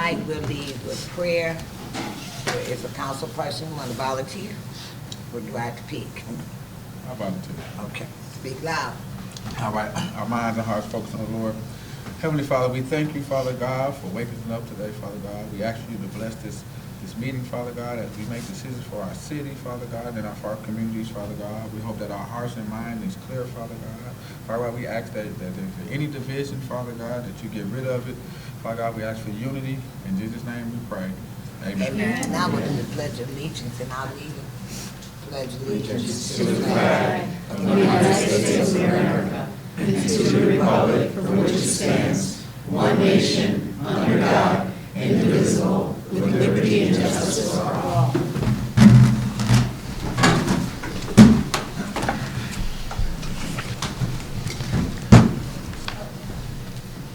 tonight we'll leave with prayer. If a council person want to volunteer, or do I have to pick? I volunteer. Okay, speak loud. All right, our minds and hearts focus on the Lord. Heavenly Father, we thank you, Father God, for waking us up today, Father God. We ask you to bless this meeting, Father God, as we make decisions for our city, Father God, and for our communities, Father God. We hope that our hearts and minds is clear, Father God. Father God, we ask that if there's any division, Father God, that you get rid of it. Father God, we ask for unity. In Jesus' name we pray. Amen. Amen. Now we'll do the Pledge of Allegiance, and I'll lead it. Pledge allegiance to the flag of the United States of America and to the republic for which it stands, one nation, under God, indivisible, with liberty and justice for all.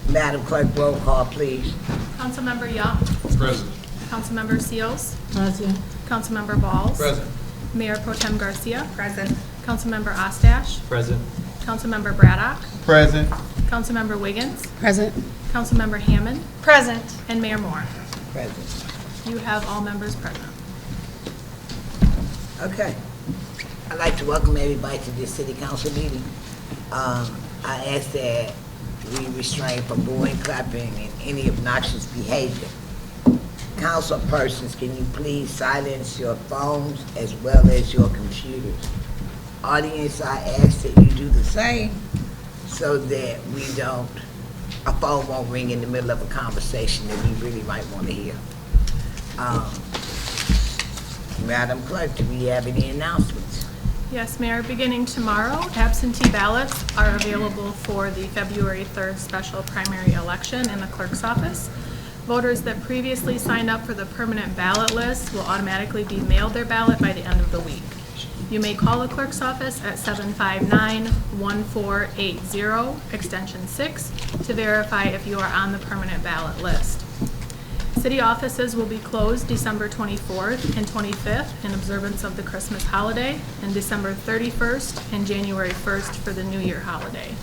Madam Clerk, roll call, please. Councilmember Young. Present. Councilmember Seals. Present. Councilmember Balls. Present. Mayor Pro Tem Garcia. Present. Councilmember Ostash. Present. Councilmember Braddock. Present. Councilmember Wiggins. Present. Councilmember Hammond. Present. And Mayor Moore. Present. You have all members present. Okay. I'd like to welcome everybody to this city council meeting. I ask that we restrain from booing, clapping, and any obnoxious behavior. Council persons, can you please silence your phones as well as your computers? Audience, I ask that you do the same so that a phone won't ring in the middle of a conversation that we really might want to hear. Madam Clerk, do we have any announcements? Yes, Mayor, beginning tomorrow, absentee ballots are available for the February 3rd special primary election in the clerk's office. Voters that previously signed up for the permanent ballot list will automatically be mailed their ballot by the end of the week. You may call the clerk's office at 759-1480, extension 6, to verify if you are on the permanent ballot list. City offices will be closed December 24th and 25th in observance of the Christmas holiday, and December 31st and January 1st for the New Year holiday.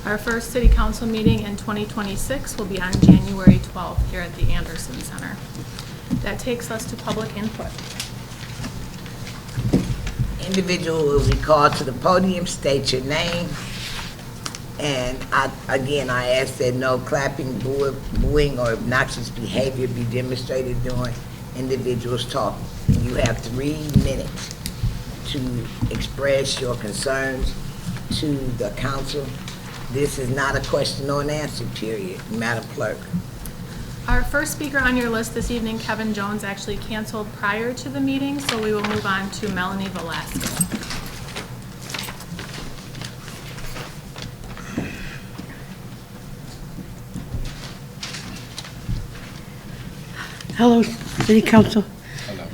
Our first city council meeting in 2026 will be on January 12th here at the Anderson Center. That takes us to public input. Individual will be called to the podium, state your name, and I ask that no clapping, booing, or obnoxious behavior be demonstrated during individuals talking. You have 3 minutes to express your concerns to the council. This is not a question or an answer period, Madam Clerk. Our first speaker on your list this evening, Kevin Jones, actually canceled prior to the meeting, so we will move on to Melanie Velasco. Hello, City Council. Hello.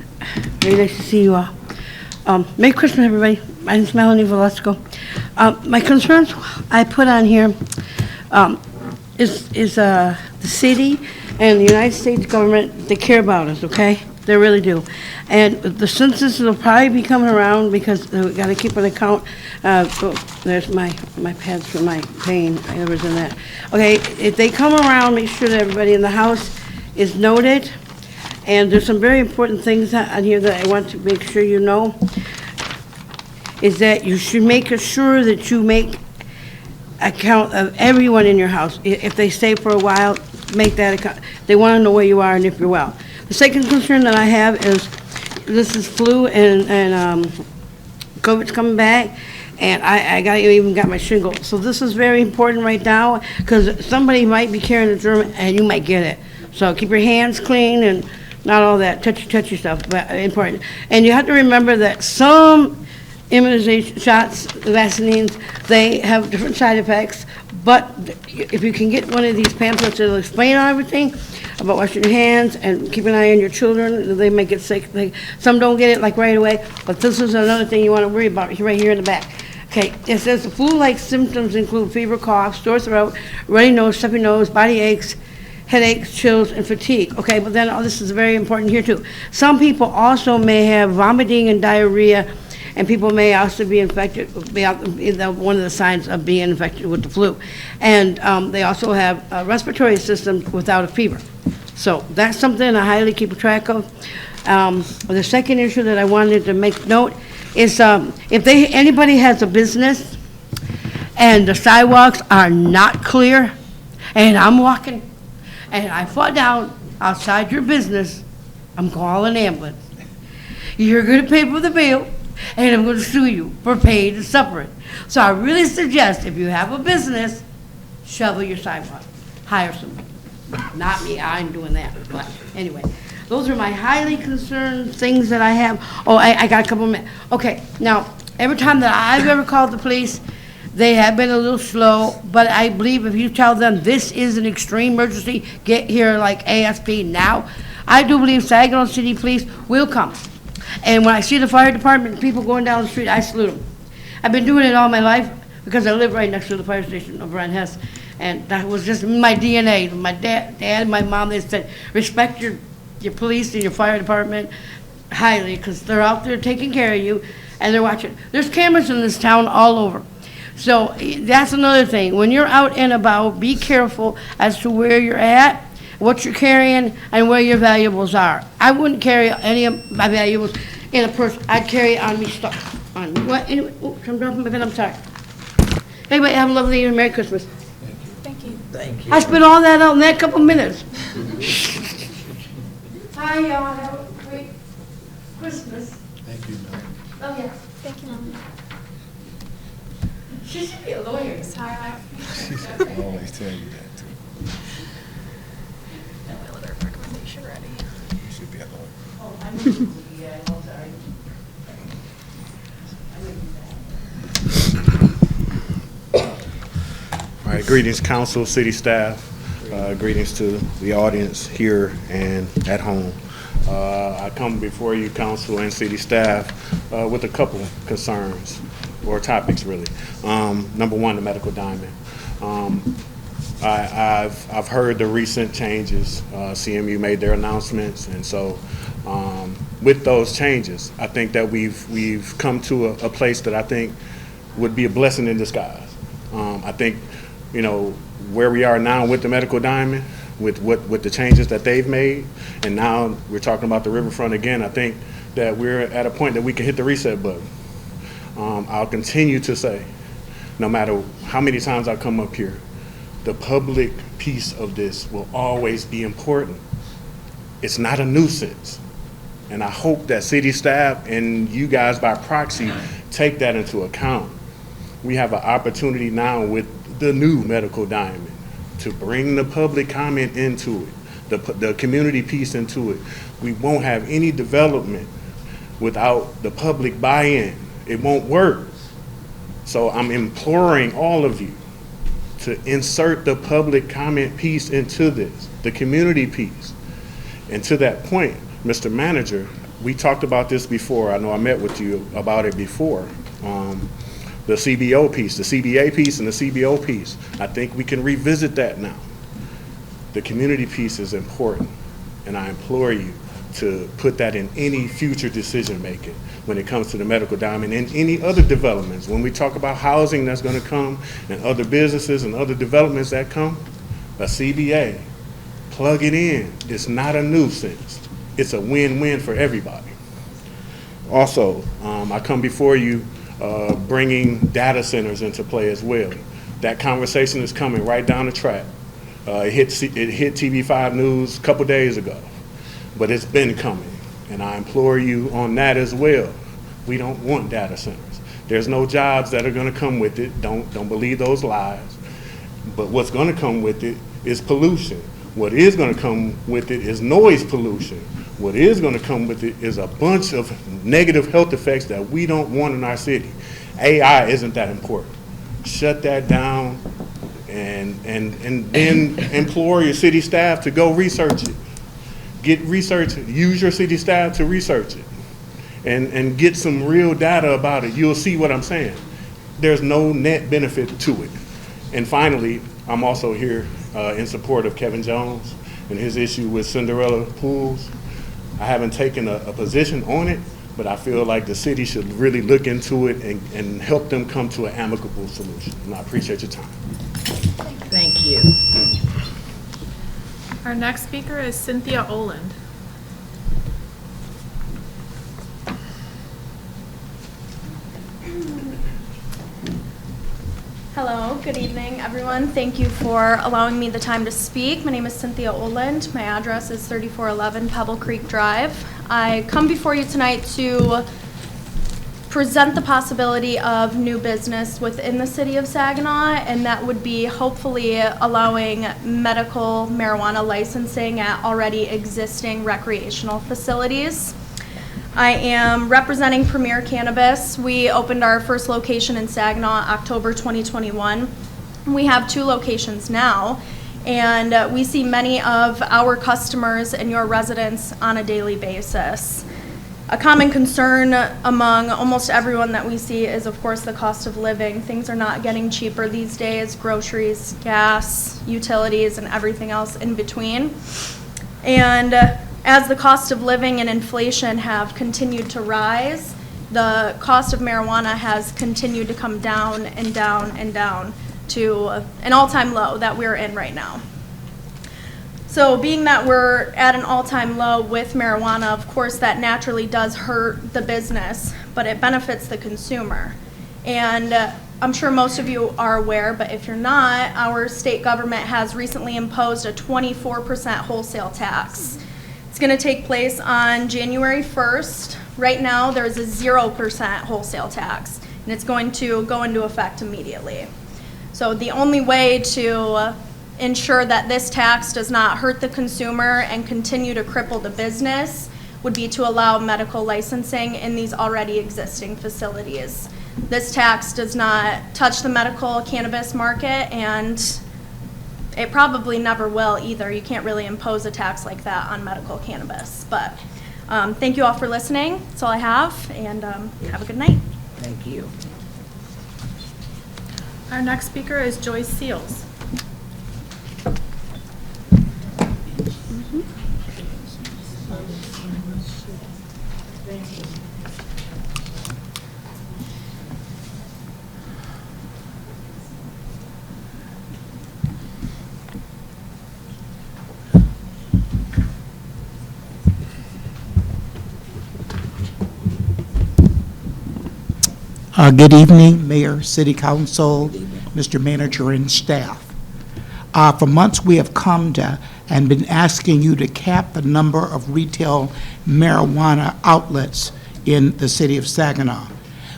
Very nice to see you all. Merry Christmas, everybody. My name is Melanie Velasco. My concerns I put on here is the city and the United States government. They care about us, okay? They really do. And the census will probably be coming around because we got to keep an account. There's my pads for my pain. I was in that. Okay, if they come around, make sure that everybody in the house is noted. And there's some very important things on here that I want to make sure you know, is that you should make sure that you make account of everyone in your house. If they stay for a while, make that account. They want to know where you are and if you're well. The second concern that I have is, this is flu and COVID's coming back, and I even got my shingle. So this is very important right now, because somebody might be carrying the germ and you might get it. So keep your hands clean and not all that touchy stuff, but important. And you have to remember that some immunization shots, vaccines, they have different side effects, but if you can get one of these pamphlets that'll explain everything about washing your hands and keep an eye on your children, they may get sick. Some don't get it like right away, but this is another thing you want to worry about right here in the back. Okay, it says the flu-like symptoms include fever, cough, sore throat, runny nose, stuffy nose, body aches, headaches, chills, and fatigue. Okay, but then this is very important here too. Some people also may have vomiting and diarrhea, and people may also be infected, one of the signs of being infected with the flu. And they also have respiratory systems without a fever. So that's something I highly keep track of. The second issue that I wanted to make note is if anybody has a business and the sidewalks are not clear, and I'm walking and I fall down outside your business, I'm calling an ambulance. You're going to pay for the bill, and I'm going to sue you for paying to suffer it. So I really suggest if you have a business, shovel your sidewalk. Hire somebody. Not me, I ain't doing that. But anyway, those are my highly concerned things that I have. Oh, I got a couple minutes. Okay, now, every time that I've ever called the police, they have been a little slow, but I believe if you tell them this is an extreme emergency, get here like ASP now, I do believe Saginaw City Police will come. And when I see the fire department, people going down the street, I salute them. I've been doing it all my life because I live right next to the fire station over on Hess. And that was just my DNA. My dad and my mom, they said, respect your police and your fire department highly because they're out there taking care of you and they're watching. There's cameras in this town all over. So that's another thing. When you're out and about, be careful as to where you're at, what you're carrying, and where your valuables are. I wouldn't carry any of my valuables in a purse. I'd carry it on me stuff. On me. What? Anyway, I'm dropping my pen. I'm sorry. Anyway, have a lovely and Merry Christmas. Thank you. Thank you. I spent all that out in that couple minutes. Hi, y'all. Have a great Christmas. Thank you, man. Love ya. Thank you, Mom. She should be a lawyer. Sorry. I always tell you that, too. Recommendation ready. You should be a lawyer. Oh, I know. Yeah, I'm sorry. All right, greetings, council, city staff. Greetings to the audience here and at home. I come before you, council and city staff, with a couple concerns, or topics, really. Number one, the medical diamond. I've heard the recent changes. CMU made their announcements, and so with those changes, I think that we've come to a place that I think would be a blessing in disguise. I think, you know, where we are now with the medical diamond, with the changes that they've made, and now we're talking about the riverfront again, I think that we're at a point that we can hit the reset button. I'll continue to say, no matter how many times I come up here, the public piece of this will always be important. It's not a nuisance. And I hope that city staff and you guys by proxy take that into account. We have an opportunity now with the new medical diamond to bring the public comment into it, the community piece into it. We won't have any development without the public buy-in. It won't work. So I'm imploring all of you to insert the public comment piece into this, the community piece. And to that point, Mr. Manager, we talked about this before. I know I met with you about it before. The CBO piece, the CBA piece and the CBO piece. I think we can revisit that now. The community piece is important, and I implore you to put that in any future decision making when it comes to the medical diamond and any other developments. When we talk about housing that's going to come and other businesses and other developments that come, a CBA, plug it in. It's not a nuisance. It's a win-win for everybody. Also, I come before you bringing data centers into play as well. That conversation is coming right down the track. It hit TV5 News a couple days ago, but it's been coming, and I implore you on that as well. We don't want data centers. There's no jobs that are going to come with it. Don't believe those lies. But what's going to come with it is pollution. What is going to come with it is noise pollution. What is going to come with it is a bunch of negative health effects that we don't want in our city. AI isn't that important. Shut that down and then implore your city staff to go research it. Get research, use your city staff to research it and get some real data about it. You'll see what I'm saying. There's no net benefit to it. And finally, I'm also here in support of Kevin Jones and his issue with Cinderella pools. I haven't taken a position on it, but I feel like the city should really look into it and help them come to an amicable solution. And I appreciate your time. Thank you. Our next speaker is Cynthia Oland. Hello, good evening, everyone. Thank you for allowing me the time to speak. My name is Cynthia Oland. My address is 3411 Pebble Creek Drive. I come before you tonight to present the possibility of new business within the city of Saginaw, and that would be hopefully allowing medical marijuana licensing at already existing recreational facilities. I am representing Premier Cannabis. We opened our first location in Saginaw October 2021. We have 2 locations now, and we see many of our customers and your residents on a daily basis. A common concern among almost everyone that we see is, of course, the cost of living. Things are not getting cheaper these days: groceries, gas, utilities, and everything else in between. And as the cost of living and inflation have continued to rise, the cost of marijuana has continued to come down and down and down to an all-time low that we're in right now. So being that we're at an all-time low with marijuana, of course, that naturally does hurt the business, but it benefits the consumer. And I'm sure most of you are aware, but if you're not, our state government has recently imposed a 24% wholesale tax. It's going to take place on January 1st. Right now, there's a 0% wholesale tax, and it's going to go into effect immediately. So the only way to ensure that this tax does not hurt the consumer and continue to cripple the business would be to allow medical licensing in these already existing facilities. This tax does not touch the medical cannabis market, and it probably never will either. You can't really impose a tax like that on medical cannabis. But thank you all for listening. That's all I have, and have a good night. Thank you. Our next speaker is Joyce Seals. Good evening, Mayor, City Council, Mr. Manager, and staff. For months, we have come to and been asking you to cap the number of retail marijuana outlets in the city of Saginaw.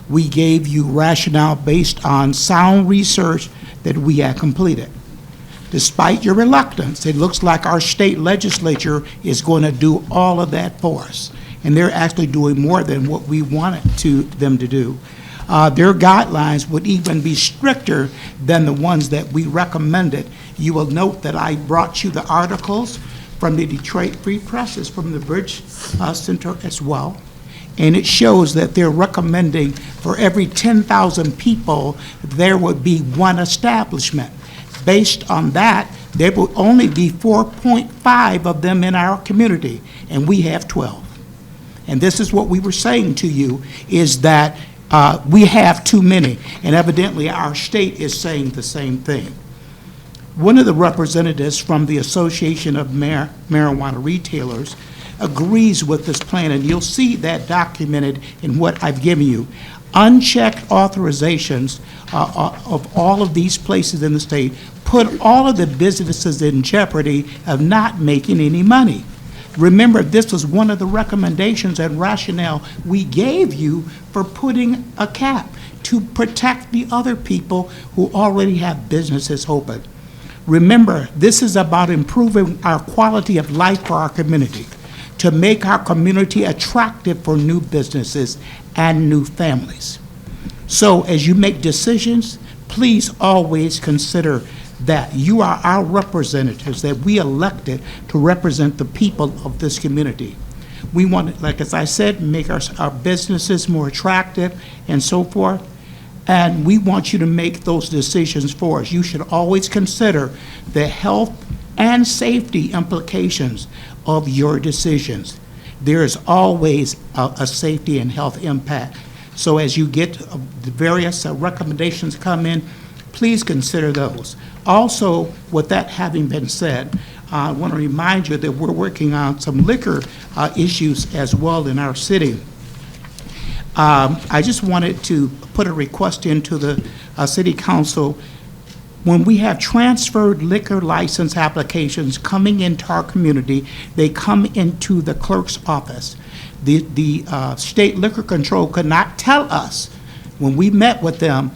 We gave you rationale based on sound research that we had completed. Despite your reluctance, it looks like our state legislature is going to do all of that for us, and they're actually doing more than what we wanted them to do. Their guidelines would even be stricter than the ones that we recommended. You will note that I brought you the articles from the Detroit Free Press, from the Bridge Center as well. And it shows that they're recommending for every 10,000 people, there would be one establishment. Based on that, there will only be 4.5 of them in our community, and we have 12. And this is what we were saying to you, is that we have too many, and evidently our state is saying the same thing. One of the representatives from the Association of Marijuana Retailers agrees with this plan, and you'll see that documented in what I've given you. Unchecked authorizations of all of these places in the state put all of the businesses in jeopardy of not making any money. Remember, this was one of the recommendations and rationale we gave you for putting a cap to protect the other people who already have businesses open. Remember, this is about improving our quality of life for our community, to make our community attractive for new businesses and new families. So as you make decisions, please always consider that you are our representatives that we elected to represent the people of this community. We want, like as I said, make our businesses more attractive and so forth, and we want you to make those decisions for us. You should always consider the health and safety implications of your decisions. There is always a safety and health impact. So as you get the various recommendations come in, please consider those. Also, with that having been said, I want to remind you that we're working on some liquor issues as well in our city. I just wanted to put a request into the city council. When we have transferred liquor license applications coming into our community, they come into the clerk's office. The state liquor control could not tell us when we met with them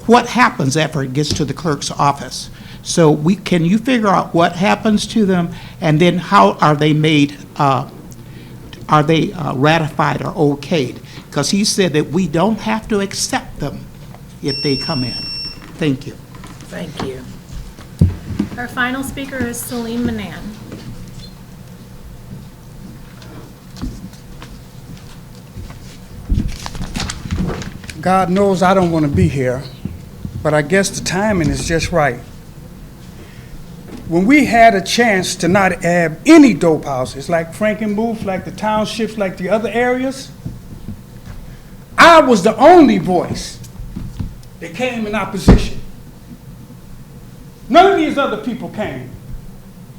what happens after it gets to the clerk's office. So can you figure out what happens to them, and then how are they made, are they ratified or okayed? Because he said that we don't have to accept them if they come in. Thank you. Thank you. Our final speaker is Salim Manan. God knows I don't want to be here, but I guess the timing is just right. When we had a chance to not have any dope houses, like Frankenmuth, like the townships, like the other areas, I was the only voice that came in opposition. None of these other people came.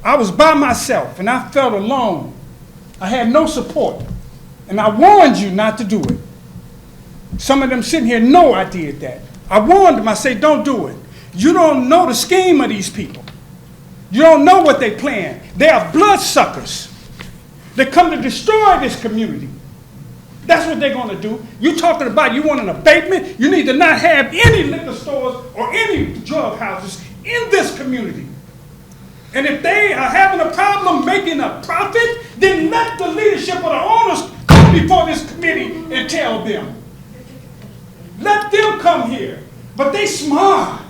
I was by myself, and I felt alone. I had no support, and I warned you not to do it. Some of them sitting here know I did that. I warned them, I said, don't do it. You don't know the scheme of these people. You don't know what they plan. They are bloodsuckers. They come to destroy this community. That's what they're going to do. You talking about you want an abatement? You need to not have any liquor stores or any drug houses in this community. And if they are having a problem making a profit, then let the leadership of the owners come before this committee and tell them. Let them come here. But they smart.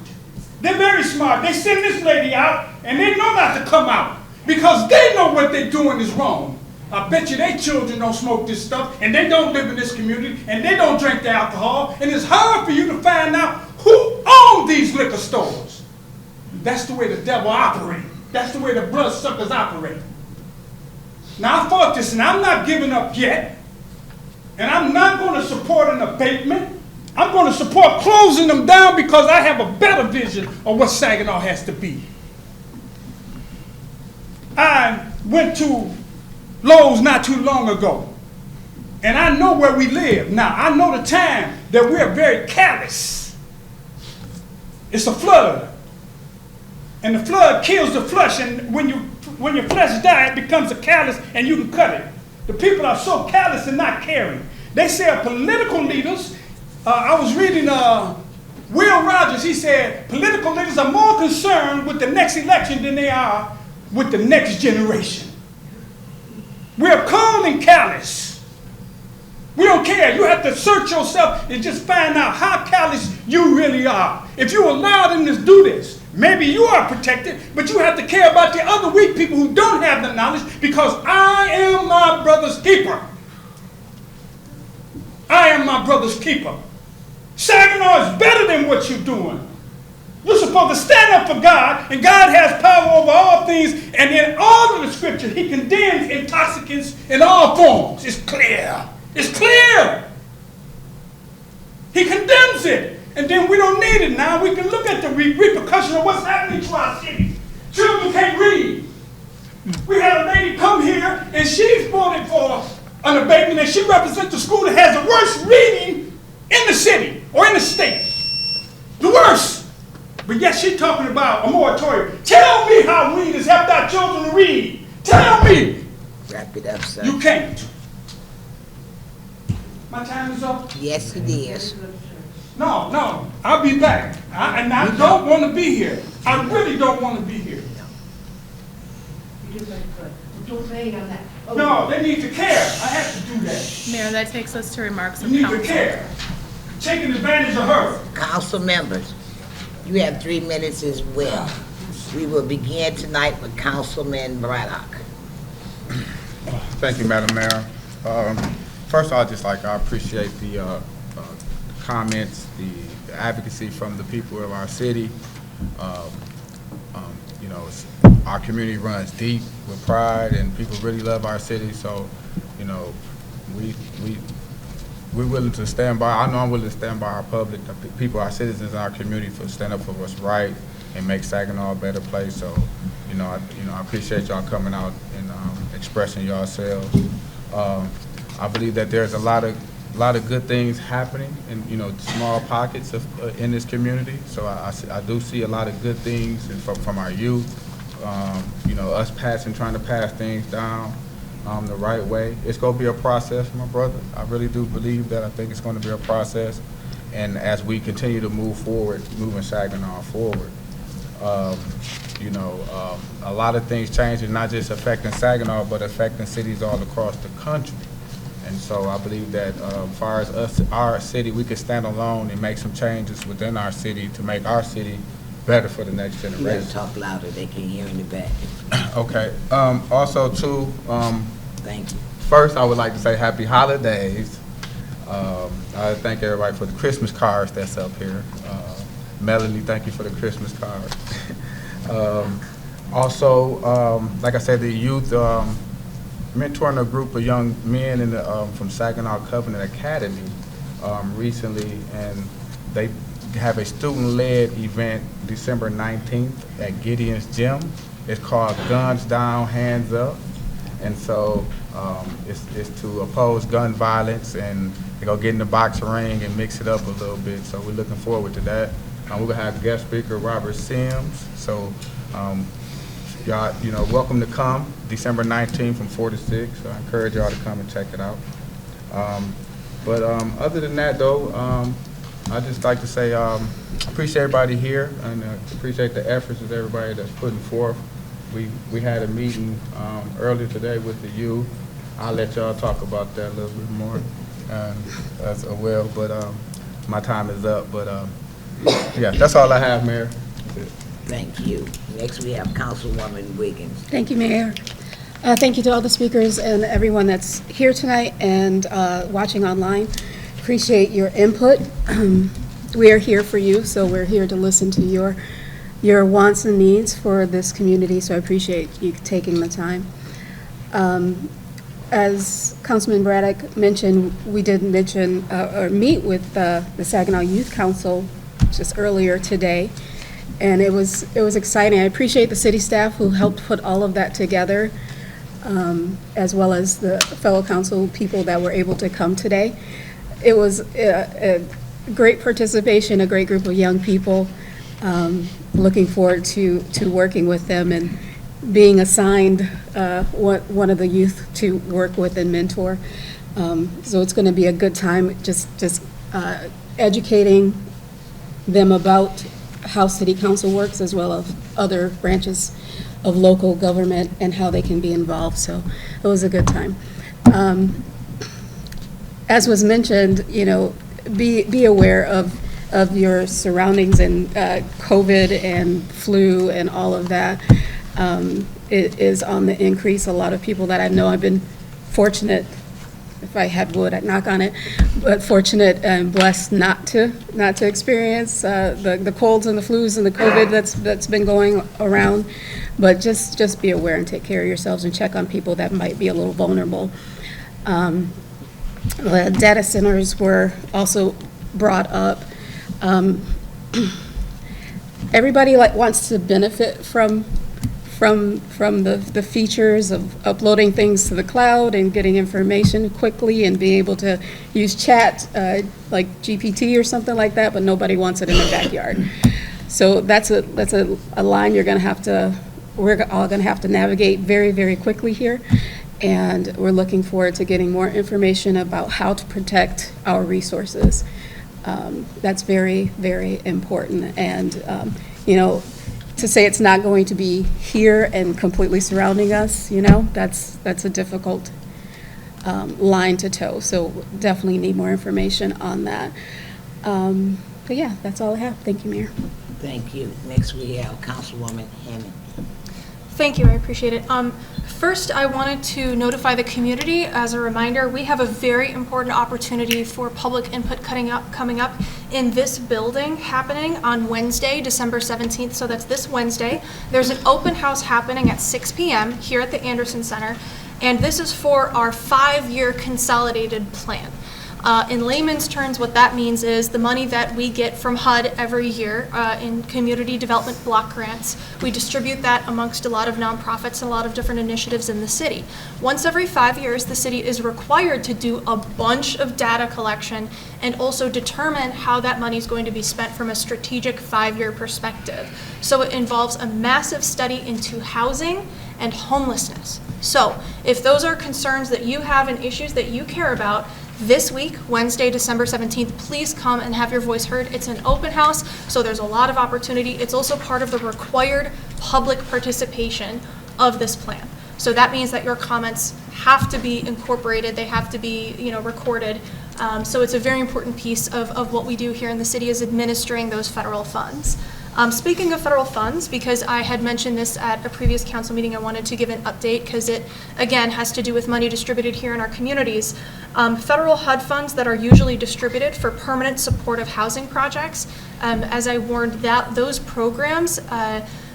They're very smart. They send this lady out, and they know not to come out because they know what they're doing is wrong. I bet you their children don't smoke this stuff, and they don't live in this community, and they don't drink the alcohol, and it's hard for you to find out who owns these liquor stores. That's the way the devil operates. That's the way the bloodsuckers operate. Now, I fought this, and I'm not giving up yet, and I'm not going to support an abatement. I'm going to support closing them down because I have a better vision of what Saginaw has to be. I went to Lowe's not too long ago, and I know where we live. Now, I know the time that we're very callous. It's a flood, and the flood kills the flesh, and when your flesh dies, it becomes a callus, and you can cut it. The people are so callous and not caring. They say political leaders, I was reading Will Rogers, he said, political leaders are more concerned with the next election than they are with the next generation. We're cold and callous. We don't care. You have to search yourself and just find out how callous you really are. If you allow them to do this, maybe you are protected, but you have to care about the other weak people who don't have the knowledge because I am my brother's keeper. I am my brother's keeper. Saginaw is better than what you're doing. You're supposed to stand up for God, and God has power over all things, and in all of the scripture, he condemns intoxicants in all forms. It's clear. It's clear. He condemns it, and then we don't need it now. We can look at the repercussion of what's happening to our city. Children can't read. We had a lady come here, and she's voted for an abatement, and she represents the school that has the worst reading in the city or in the state. The worst. But yet she's talking about a moratorium. Tell me how weed has helped our children to read. Tell me. Wrap it up, sir. You can't. My time is up? Yes, it is. No. I'll be back. And I don't want to be here. I really don't want to be here. No, they need to care. I have to do that. Mayor, that takes us to remarks They of need to council. care. Taking advantage of her. Council members, you have 3 minutes as well. We will begin tonight with Councilman Braddock. Thank you, Madam Mayor. First, I appreciate the comments, the advocacy from the people of our city. Our community runs deep with pride, and people really love our city. So, we're willing to stand by. I know I'm willing to stand by our public, the people, our citizens in our community, for stand up for what's right and make Saginaw a better place. So I appreciate y'all coming out and expressing yourselves. I believe that there's a lot of good things happening in small pockets in this community. So I do see a lot of good things from our youth. Us trying to pass things down the right way. It's going to be a process, my brother. I really do believe that. I think it's going to be a process. And as we continue to move forward, moving Saginaw forward, a lot of things changing, not just affecting Saginaw, but affecting cities all across the country. And so I believe that as far as our city, we can stand alone and make some changes within our city to make our city better for the next You better generation. talk louder, they can hear in the back. Okay. Also, too, Thank you. first, I would like to say happy holidays. I thank everybody for the Christmas cards that's up here. Melanie, thank you for the Christmas cards. Also, like I said, the youth mentoring a group of young men from Saginaw Covenant Academy recently, and they have a student-led event December 19th at Gideon's Gym. It's called Guns Down, Hands Up. And so it's to oppose gun violence, and they're going to get in the boxing ring and mix it up a little bit. So we're looking forward to that. We're going to have guest speaker Robert Sims. So y'all, welcome to come December 19th from 4 to 6. So I encourage y'all to come and check it out. But other than that, though, I'd just like to say appreciate everybody here, and appreciate the efforts of everybody that's putting forth. We had a meeting earlier today with the youth. I'll let y'all talk about that a little bit more as well, but my time is up. But yeah, that's all I have, Mayor. Thank you. Next, we have Councilwoman Wiggins. Thank you, Mayor. Thank you to all the speakers and everyone that's here tonight and watching online. Appreciate your input. We are here for you, so we're here to listen to your wants and needs for this community, so I appreciate you taking the time. As Councilman Braddock mentioned, we did mention or meet with the Saginaw Youth Council just earlier today, and it was exciting. I appreciate the city staff who helped put all of that together, as well as the fellow council people that were able to come today. It was a great participation, a great group of young people. Looking forward to working with them and being assigned one of the youth to work with and mentor. So it's going to be a good time just educating them about how city council works, as well as other branches of local government and how they can be involved. So it was a good time. As was mentioned, be aware of your surroundings, and COVID and flu and all of that. It is on the increase. A lot of people that I know, I've been fortunate, if I had wood, I'd knock on it, but fortunate and blessed not to experience the colds and the flus and the COVID that's been going around. But just be aware and take care of yourselves and check on people that might be a little vulnerable. The data centers were also brought up. Everybody wants to benefit from the features of uploading things to the cloud and getting information quickly and being able to use chat like GPT or something like that, but nobody wants it in their backyard. So that's a line we're all gonna have to navigate very, very quickly here. And we're looking forward to getting more information about how to protect our resources. That's very, very important. And, to say it's not going to be here and completely surrounding us, that's a difficult line to toe. So definitely need more information on that. But yeah, that's all I have. Thank you, Mayor. Thank you. Next, we have Councilwoman Hammond. Thank you, I appreciate it. First, I wanted to notify the community as a reminder, we have a very important opportunity for public input coming up in this building happening on Wednesday, December 17th, so that's this Wednesday. There's an open house happening at 6 p.m. here at the Anderson Center, and this is for our 5-year consolidated plan. In layman's terms, what that means is the money that we get from HUD every year in community development block grants, we distribute that amongst a lot of nonprofits and a lot of different initiatives in the city. Once every 5 years, the city is required to do a bunch of data collection and also determine how that money is going to be spent from a strategic 5-year perspective. So it involves a massive study into housing and homelessness. So if those are concerns that you have and issues that you care about, this week, Wednesday, December 17th, please come and have your voice heard. It's an open house, so there's a lot of opportunity. It's also part of the required public participation of this plan. So that means that your comments have to be incorporated, they have to be, recorded. So it's a very important piece of what we do here in the city is administering those federal funds. Speaking of federal funds, because I had mentioned this at a previous council meeting, I wanted to give an update because it, again, has to do with money distributed here in our communities. Federal HUD funds that are usually distributed for permanent supportive housing projects, as I warned, those programs,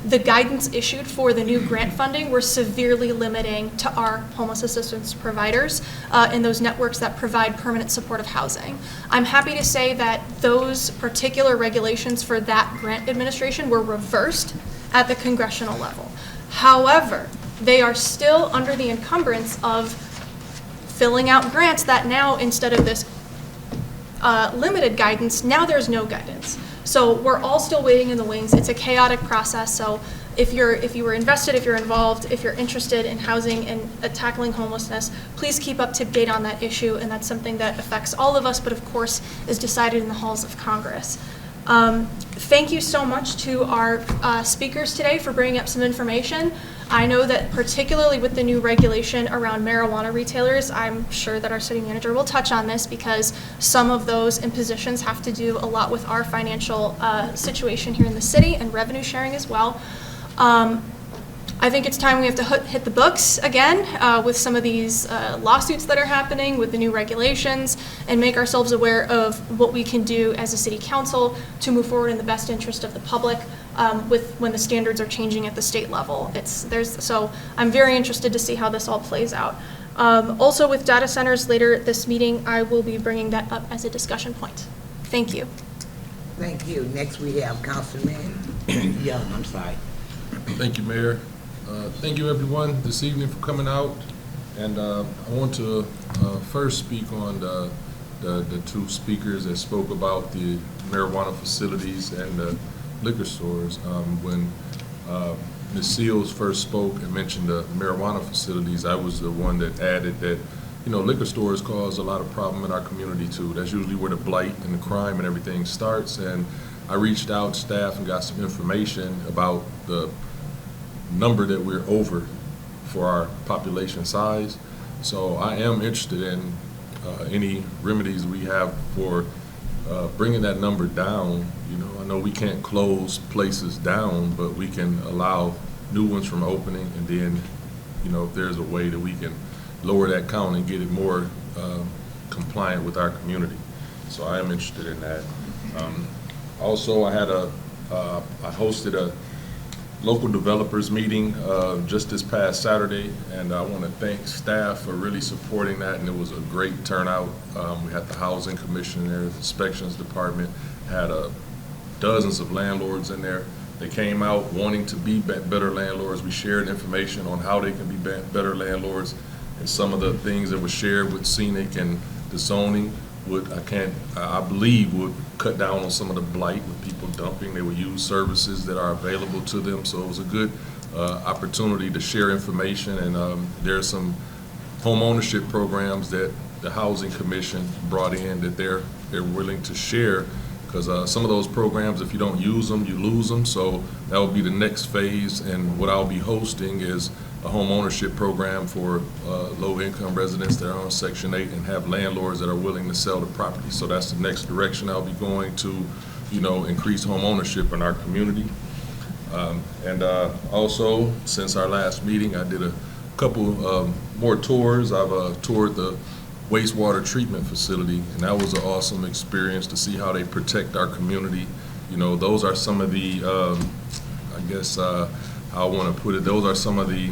the guidance issued for the new grant funding were severely limiting to our homeless assistance providers in those networks that provide permanent supportive housing. I'm happy to say that those particular regulations for that grant administration were reversed at the congressional level. However, they are still under the encumbrance of filling out grants that now, instead of this limited guidance, now there's no guidance. So we're all still waiting in the wings. It's a chaotic process. So if you were invested, if you're involved, if you're interested in housing and tackling homelessness, please keep up to date on that issue. And that's something that affects all of us, but of course is decided in the halls of Congress. Thank you so much to our speakers today for bringing up some information. I know that particularly with the new regulation around marijuana retailers, I'm sure that our city manager will touch on this because some of those impositions have to do a lot with our financial situation here in the city and revenue sharing as well. I think it's time we have to hit the books again with some of these lawsuits that are happening with the new regulations and make ourselves aware of what we can do as a city council to move forward in the best interest of the public when the standards are changing at the state level. So I'm very interested to see how this all plays out. Also with data centers later this meeting, I will be bringing that up as a discussion point. Thank you. Thank you. Next we have Councilman Young, I'm sorry. Thank you, Mayor. Thank you, everyone, this evening for coming out. And I want to first speak on the two speakers that spoke about the marijuana facilities and the liquor stores. When Ms. Seals first spoke and mentioned the marijuana facilities, I was the one that added that, liquor stores cause a lot of problem in our community too. That's usually where the blight and the crime and everything starts. And I reached out to staff and got some information about the number that we're over for our population size. So I am interested in any remedies we have for bringing that number down. I know we can't close places down, but we can allow new ones from opening, and then, if there's a way that we can lower that count and get it more compliant with our community. So I am interested in that. Also, I hosted a local developers meeting just this past Saturday, and I want to thank staff for really supporting that, and it was a great turnout. We had the Housing Commission there, the Inspections Department, had dozens of landlords in there. They came out wanting to be better landlords. We shared information on how they can be better landlords, and some of the things that were shared with scenic and the zoning I believe would cut down on some of the blight with people dumping. They would use services that are available to them. So it was a good opportunity to share information. And there are some home ownership programs that the Housing Commission brought in that they're willing to share, because some of those programs, if you don't use them, you lose them. So that will be the next phase. And what I'll be hosting is a home ownership program for low-income residents that are on Section 8 and have landlords that are willing to sell the property. So that's the next direction I'll be going to, increase home ownership in our community. Also, since our last meeting, I did a couple more tours. I've toured the wastewater treatment facility, and that was an awesome experience to see how they protect our community. Those are some of the, I want to put it, those are some of the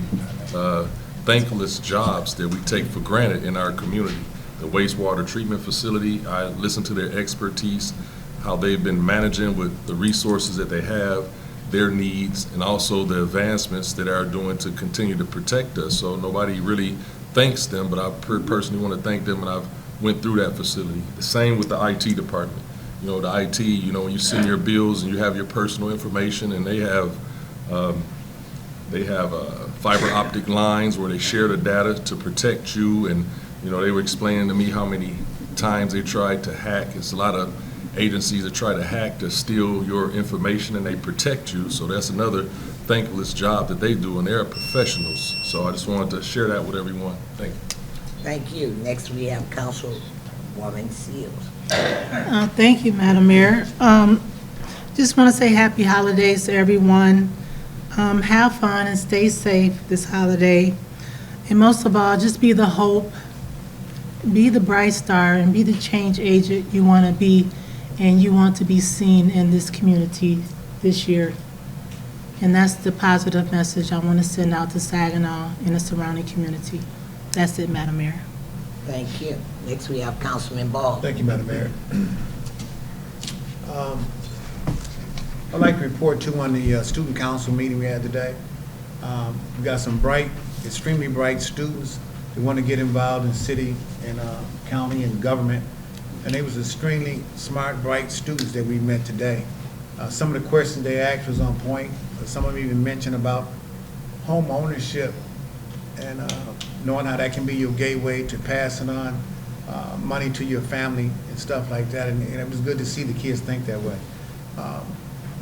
thankless jobs that we take for granted in our community. the wastewater treatment facility. I listened to their expertise, how they've been managing with the resources that they have, their needs, and also the advancements that are doing to continue to protect us. So nobody really thanks them, but I personally want to thank them, and I've went through that facility. The same with the IT department. You know, the IT, you know, when you send your bills and you have your personal information, and they have fiber optic lines where they share the data to protect you. And, you know, they were explaining to me how many times they tried to hack. It's a lot of agencies that try to hack to steal your information, and they protect you. So that's another thankless job that they do, and they're professionals. So I just wanted to share that with everyone. Thank you. Thank you. Next, we have Councilwoman Seals. Thank you, Madam Mayor. Just want to say happy holidays to everyone. Have fun and stay safe this holiday. And most of all, just be the hope, be the bright star, and be the change agent you want to be, and you want to be seen in this community this year. And that's the positive message I want to send out to Saginaw and the surrounding community. That's it, Madam Mayor. Thank you. Next, we have Councilman Ball. Thank you, Madam Mayor. I'd like to report too on the student council meeting we had today. We got some bright, extremely bright students who want to get involved in city and county and government. And they was extremely smart, bright students that we met today. Some of the questions they asked was on point. Some of them even mentioned about home ownership and knowing how that can be your gateway to passing on money to your family and stuff like that. And it was good to see the kids think that way.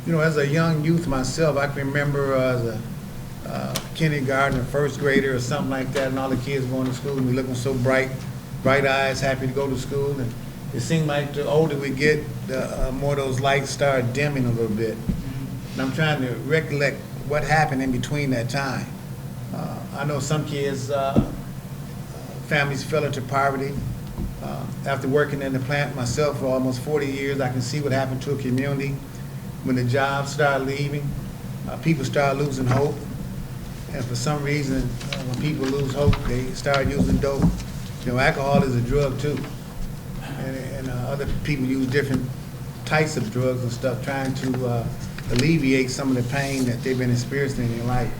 You know, as a young youth myself, I can remember as a kindergarten or first grader or something like that, and all the kids going to school and we looking so bright eyes, happy to go to school. And it seemed like the older we get, the more those lights start dimming a little bit. And I'm trying to recollect what happened in between that time. I know some kids, families fell into poverty. After working in the plant myself for almost 40 years, I can see what happened to a community when the jobs start leaving. People start losing hope. And for some reason, when people lose hope, they start using dope. You know, alcohol is a drug too. And other people use different types of drugs and stuff, trying to alleviate some of the pain that they've been experiencing in their life.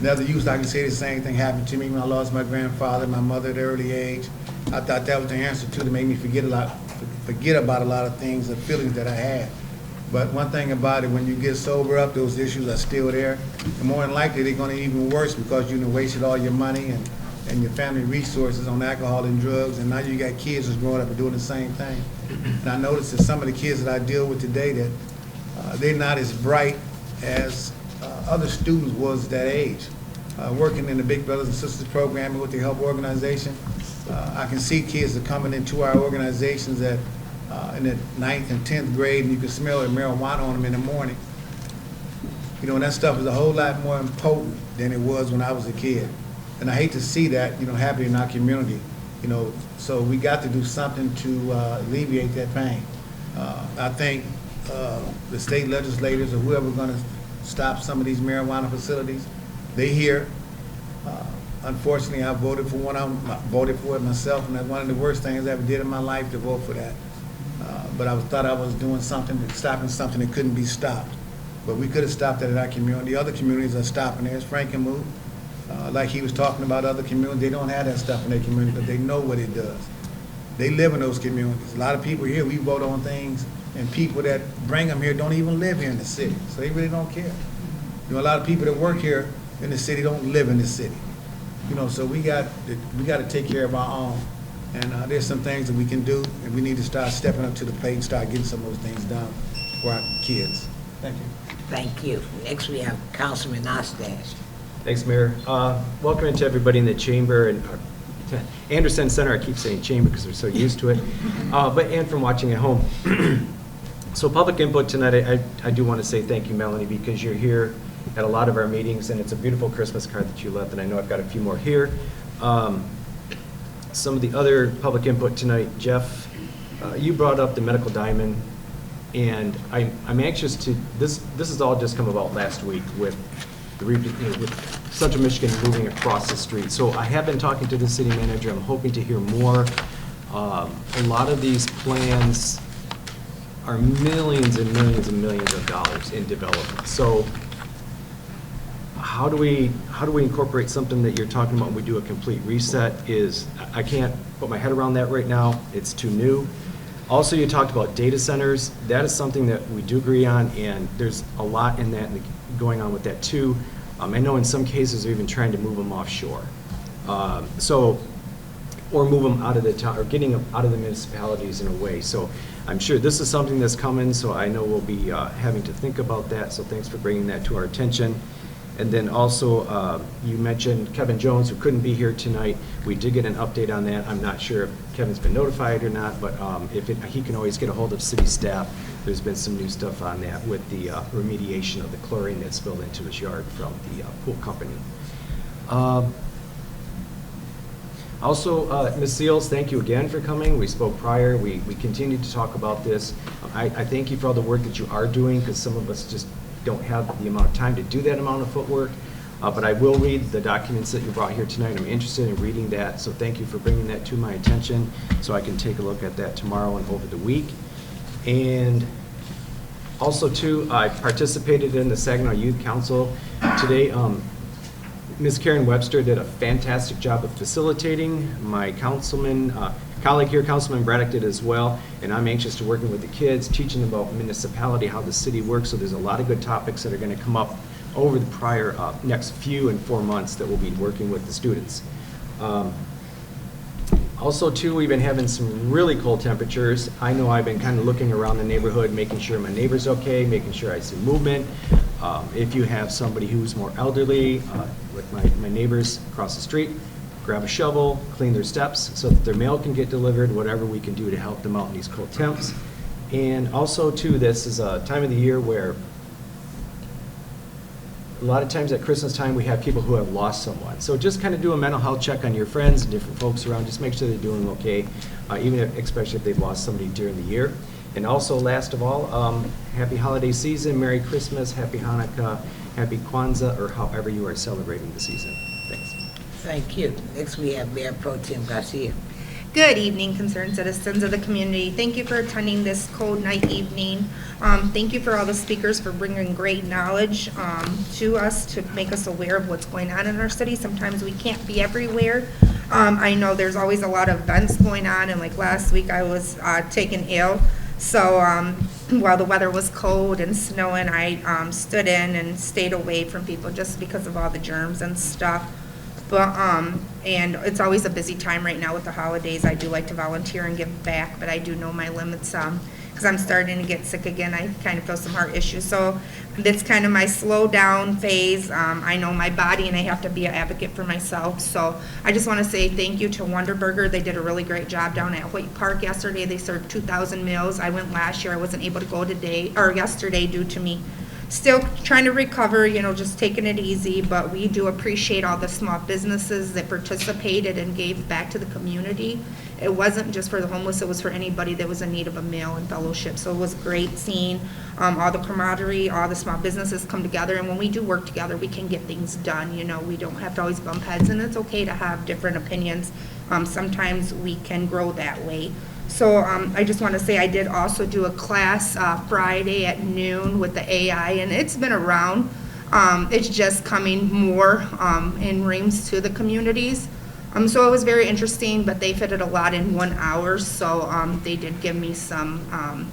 Another youth, I can say the same thing happened to me when I lost my grandfather, my mother at an early age. I thought that was the answer to make me forget about a lot of things, the feelings that I had. But one thing about it, when you get sober up, those issues are still there. And more than likely, they're going to even worse because you wasted all your money and your family resources on alcohol and drugs, and now you got kids that's growing up and doing the same thing. And I noticed that some of the kids that I deal with today, that they're not as bright as other students was that age. Working in the Big Brothers and Sisters program with the help organization, I can see kids that are coming into our organizations that in the 9th and 10th grade, and you can smell the marijuana on them in the morning. You know, and that stuff is a whole lot more potent than it was when I was a kid. And I hate to see that, you know, happen in our community. You know, so we got to do something to alleviate that pain. I think the state legislators or whoever's going to stop some of these marijuana facilities, they here. Unfortunately, I voted for one of them. I voted for it myself, and that's one of the worst things I ever did in my life, to vote for that. But I thought I was doing something, stopping something that couldn't be stopped. But we could have stopped that in our community. Other communities are stopping theirs. Frankenmuth, like he was talking about other communities, they don't have that stuff in their community, but they know what it does. They live in those communities. A lot of people here, we vote on things, and people that bring them here don't even live here in the city, so they really don't care. You know, a lot of people that work here in the city don't live in the city. You know, so we got to take care of our own. And there's some things that we can do, and we need to start stepping up to the plate and start getting some of those things done for our kids. Thank you. Thank you. Next, we have Councilman Ostash. Thanks, Mayor. Welcome to everybody in the chamber and Anderson Center. I keep saying chamber because we're so used to it, and from watching at home. So public input tonight, I do want to say thank you, Melanie, because you're here at a lot of our meetings, and it's a beautiful Christmas card that you left, and I know I've got a few more here. Some of the other public input tonight, Jeff, you brought up the medical diamond, and I'm anxious to, this has all just come about last week with with Central Michigan moving across the street. So I have been talking to the city manager. I'm hoping to hear more A lot of these plans are millions and millions and millions of dollars in development. So how do we incorporate something that you're talking about when we do a complete reset is, I can't put my head around that right now. It's too new. Also, you talked about data centers. That is something that we do agree on, and there's a lot in that going on with that too. I know in some cases they're even trying to move them offshore. Or move them out of the town, or getting them out of the municipalities in a way. So I'm sure this is something that's coming, so I know we'll be having to think about that, so thanks for bringing that to our attention. And then also, you mentioned Kevin Jones, who couldn't be here tonight. We did get an update on that. I'm not sure if Kevin's been notified or not, but he can always get a hold of city staff. There's been some new stuff on that with the remediation of the chlorine that spilled into his yard from the pool company. Also, Ms. Seals, thank you again for coming. We spoke prior. We continued to talk about this. I thank you for all the work that you are doing, because some of us just don't have the amount of time to do that amount of footwork. But I will read the documents that you brought here tonight. I'm interested in reading that, so thank you for bringing that to my attention so I can take a look at that tomorrow and over the week. And also, too, I participated in the Saginaw Youth Council today. Ms. Karen Webster did a fantastic job of facilitating. My colleague here, Councilman Braddock, did as well, and I'm anxious to working with the kids, teaching them about municipality, how the city works, so there's a lot of good topics that are going to come up over the next few and 4 months that we'll be working with the students. Also, too, we've been having some really cold temperatures. I know I've been kind of looking around the neighborhood, making sure my neighbor's okay, making sure I see movement. If you have somebody who's more elderly, like my neighbors across the street, grab a shovel, clean their steps so that their mail can get delivered, whatever we can do to help them out in these cold temps. And also, too, this is a time of the year where a lot of times at Christmas time we have people who have lost someone. So just kind of do a mental health check on your friends and different folks around. Just make sure they're doing okay, especially if they've lost somebody during the year. And also, last of all, happy holiday season, Merry Christmas, Happy Hanukkah, Happy Kwanzaa, or however you are celebrating the season. Thanks. Thank you. Next, we have Mayor Pro Tem Garcia. Good evening, concerned citizens of the community. Thank you for attending this cold night evening. Thank you for all the speakers for bringing great knowledge to us to make us aware of what's going on in our city. Sometimes we can't be everywhere. I know there's always a lot of events going on, and like last week I was taken ill. So while the weather was cold and snowing, I stood in and stayed away from people just because of all the germs and stuff. But, and it's always a busy time right now with the holidays. I do like to volunteer and give back, but I do know my limits because I'm starting to get sick again. I kind of feel some heart issues. So that's kind of my slow down phase. I know my body and I have to be an advocate for myself. So I just want to say thank you to Wonderburger. They did a really great job down at Hoyt Park yesterday. They served 2,000 meals. I went last year. I wasn't able to go yesterday due to me still trying to recover, just taking it easy, but we do appreciate all the small businesses that participated and gave back to the community. It wasn't just for the homeless, it was for anybody that was in need of a meal and fellowship. So it was great seeing all the camaraderie, all the small businesses come together, and when we do work together, we can get things done. We don't have to always bump heads, and it's okay to have different opinions. Sometimes we can grow that way. So I just want to say I did also do a class Friday at noon with the AI, and it's been around. It's just coming more in reams to the communities. So it was very interesting, but they fitted a lot in 1 hour. So they did give me some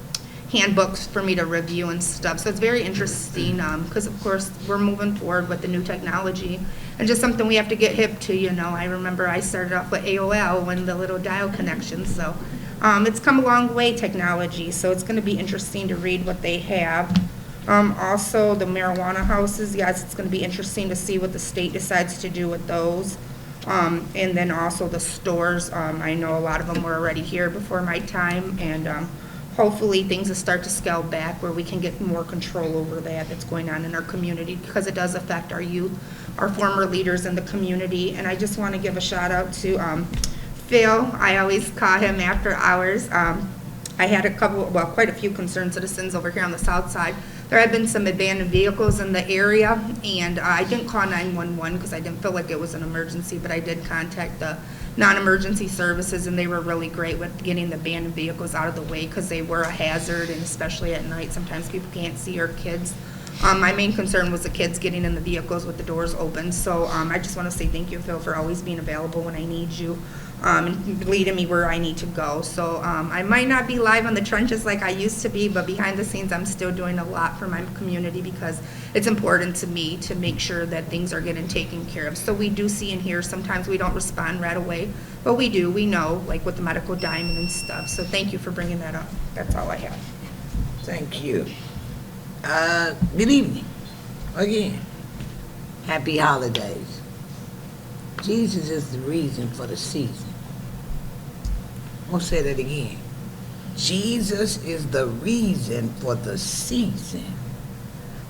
handbooks for me to review and stuff. So it's very interesting because, of course, we're moving forward with the new technology and just something we have to get hip to. I remember I started off with AOL when the little dial connections. So it's come a long way, technology, so it's going to be interesting to read what they have. Also, the marijuana houses, yes, it's going to be interesting to see what the state decides to do with those. And then also the stores, I know a lot of them were already here before my time, and hopefully things will start to scale back where we can get more control over that's going on in our community, because it does affect our youth, our former leaders in the community. And I just want to give a shout out to Phil. I always call him after hours. I had quite a few concerned citizens over here on the south side. There had been some abandoned vehicles in the area, and I didn't call 911 because I didn't feel like it was an emergency, but I did contact the non-emergency services, and they were really great with getting the abandoned vehicles out of the way because they were a hazard, and especially at night, sometimes people can't see, or kids. My main concern was the kids getting in the vehicles with the doors open. So I just want to say thank you, Phil, for always being available when I need you, and leading me where I need to go. So I might not be live on the trenches like I used to be, but behind the scenes I'm still doing a lot for my community because it's important to me to make sure that things are getting taken care of. So we do see and hear, sometimes we don't respond right away, but we do, we know, like with the medical diamond and stuff. So thank you for bringing that up. That's all I have. Thank you. Good evening. Again, happy holidays. Jesus is the reason for the season. I'm going to say that again. Jesus is the reason for the season.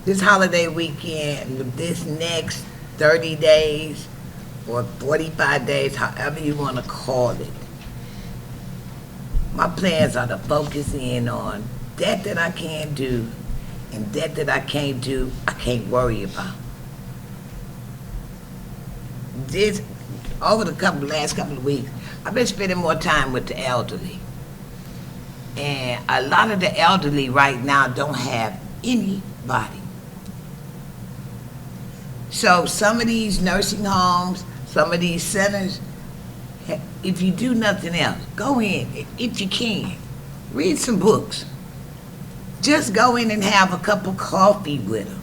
This holiday weekend, this next 30 days or 45 days, however you want to call it, my plans are to focus in on that I can do, and that I can't do, I can't worry about. This, over the last couple of weeks, I've been spending more time with the elderly. And a lot of the elderly right now don't have anybody. So some of these nursing homes, some of these centers, if you do nothing else, go in, if you can, read some books. Just go in and have a cup of coffee with them.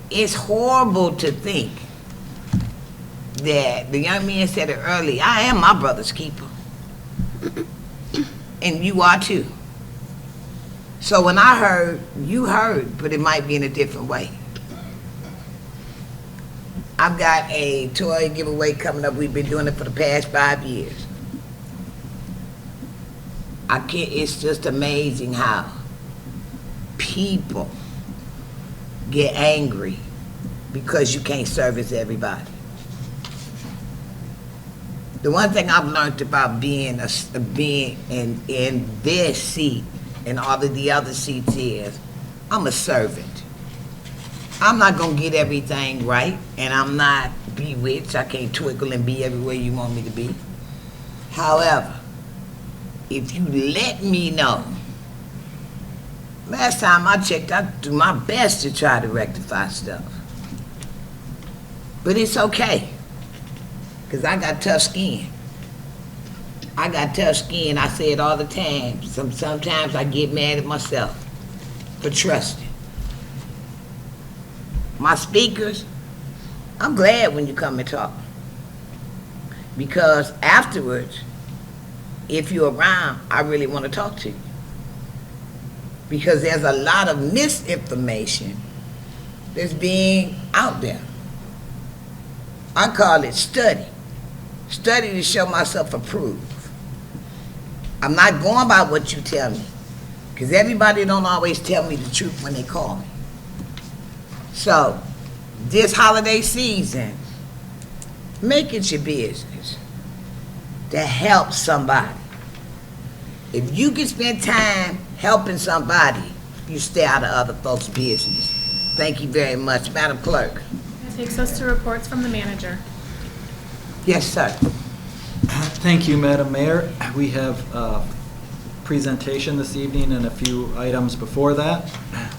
It's horrible to think that, the young man said it earlier, I am my brother's keeper. And you are too. So when I heard, you heard, but it might be in a different way. I've got a toy giveaway coming up. We've been doing it for the past 5 years. It's just amazing how people get angry because you can't service everybody. The one thing I've learned about being in this seat and all of the other seats is I'm a servant. I'm not gonna get everything right, and I'm not bewitched. I can't twinkle and be everywhere you want me to be. However, if you let me know, last time I checked, I do my best to try to rectify stuff. But it's okay, because I got tough skin. I got tough skin. I say it all the time. Sometimes I get mad at myself for trusting. My speakers, I'm glad when you come and talk. Because afterwards, if you're around, I really want to talk to you. Because there's a lot of misinformation that's being out there. I call it study. Study to show myself approved. I'm not going by what you tell me, because everybody don't always tell me the truth when they call me. So, this holiday season, make it your business to help somebody. If you can spend time helping somebody, you stay out of other folks' business. Thank you very much, Madam Clerk. That takes us to reports from the manager. Yes, sir. Thank you, Madam Mayor. We have a presentation this evening and a few items before that.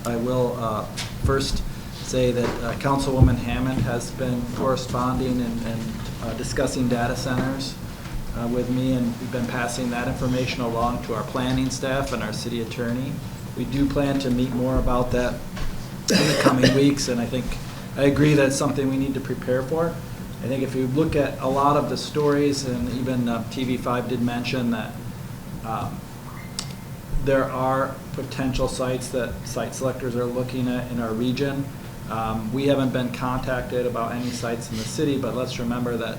I will first say that Councilwoman Hammond has been corresponding and discussing data centers with me, and we've been passing that information along to our planning staff and our city attorney. We do plan to meet more about that in the coming weeks, and I agree that it's something we need to prepare for. I think if you look at a lot of the stories, and even TV5 did mention that there are potential sites that site selectors are looking at in our region. We haven't been contacted about any sites in the city, but let's remember that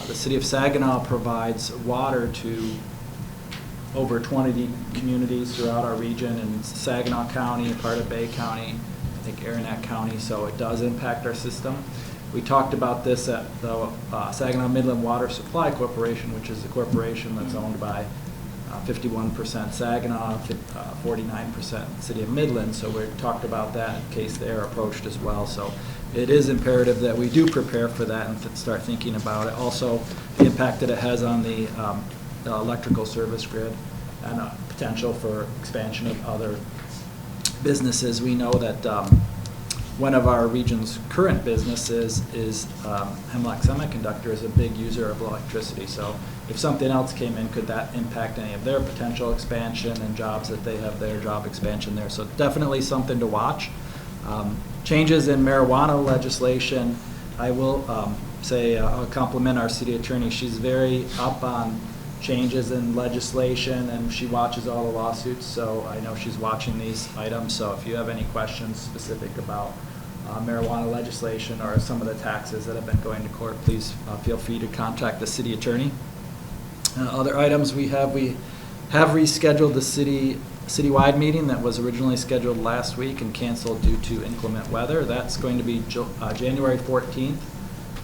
the city of Saginaw provides water to over 20 communities throughout our region, in Saginaw County, part of Bay County, I think Aranac County, so it does impact our system. We talked about this at the Saginaw Midland Water Supply Corporation, which is a corporation that's owned by 51% Saginaw, 49% City of Midland. So we talked about that in case they're approached as well. So it is imperative that we do prepare for that and start thinking about it. Also, the impact that it has on the electrical service grid and potential for expansion of other businesses. We know that one of our region's current businesses is Hemlock Semiconductor is a big user of electricity. So if something else came in, could that impact any of their potential expansion and jobs that they have, their job expansion there? So definitely something to watch. Changes in marijuana legislation, I will say I'll compliment our city attorney. She's very up on changes in legislation, and she watches all the lawsuits, so I know she's watching these items. So if you have any questions specific about marijuana legislation or some of the taxes that have been going to court, please feel free to contact the city attorney. Other items we have rescheduled the citywide meeting that was originally scheduled last week and canceled due to inclement weather. That's going to be January 14th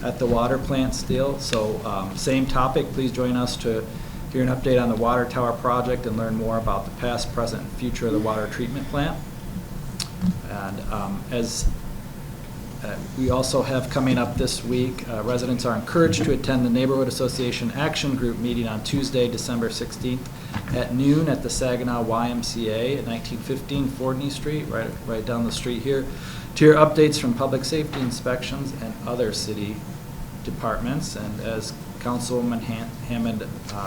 at the water plant still. So same topic, please join us to hear an update on the water tower project and learn more about the past, present, and future of the water treatment plant. And we also have coming up this week, residents are encouraged to attend the Neighborhood Association Action Group meeting on Tuesday, December 16th at noon at the Saginaw YMCA at 1915 Fordney Street, right down the street here, to hear updates from public safety inspections and other city departments. And as Councilwoman Hammond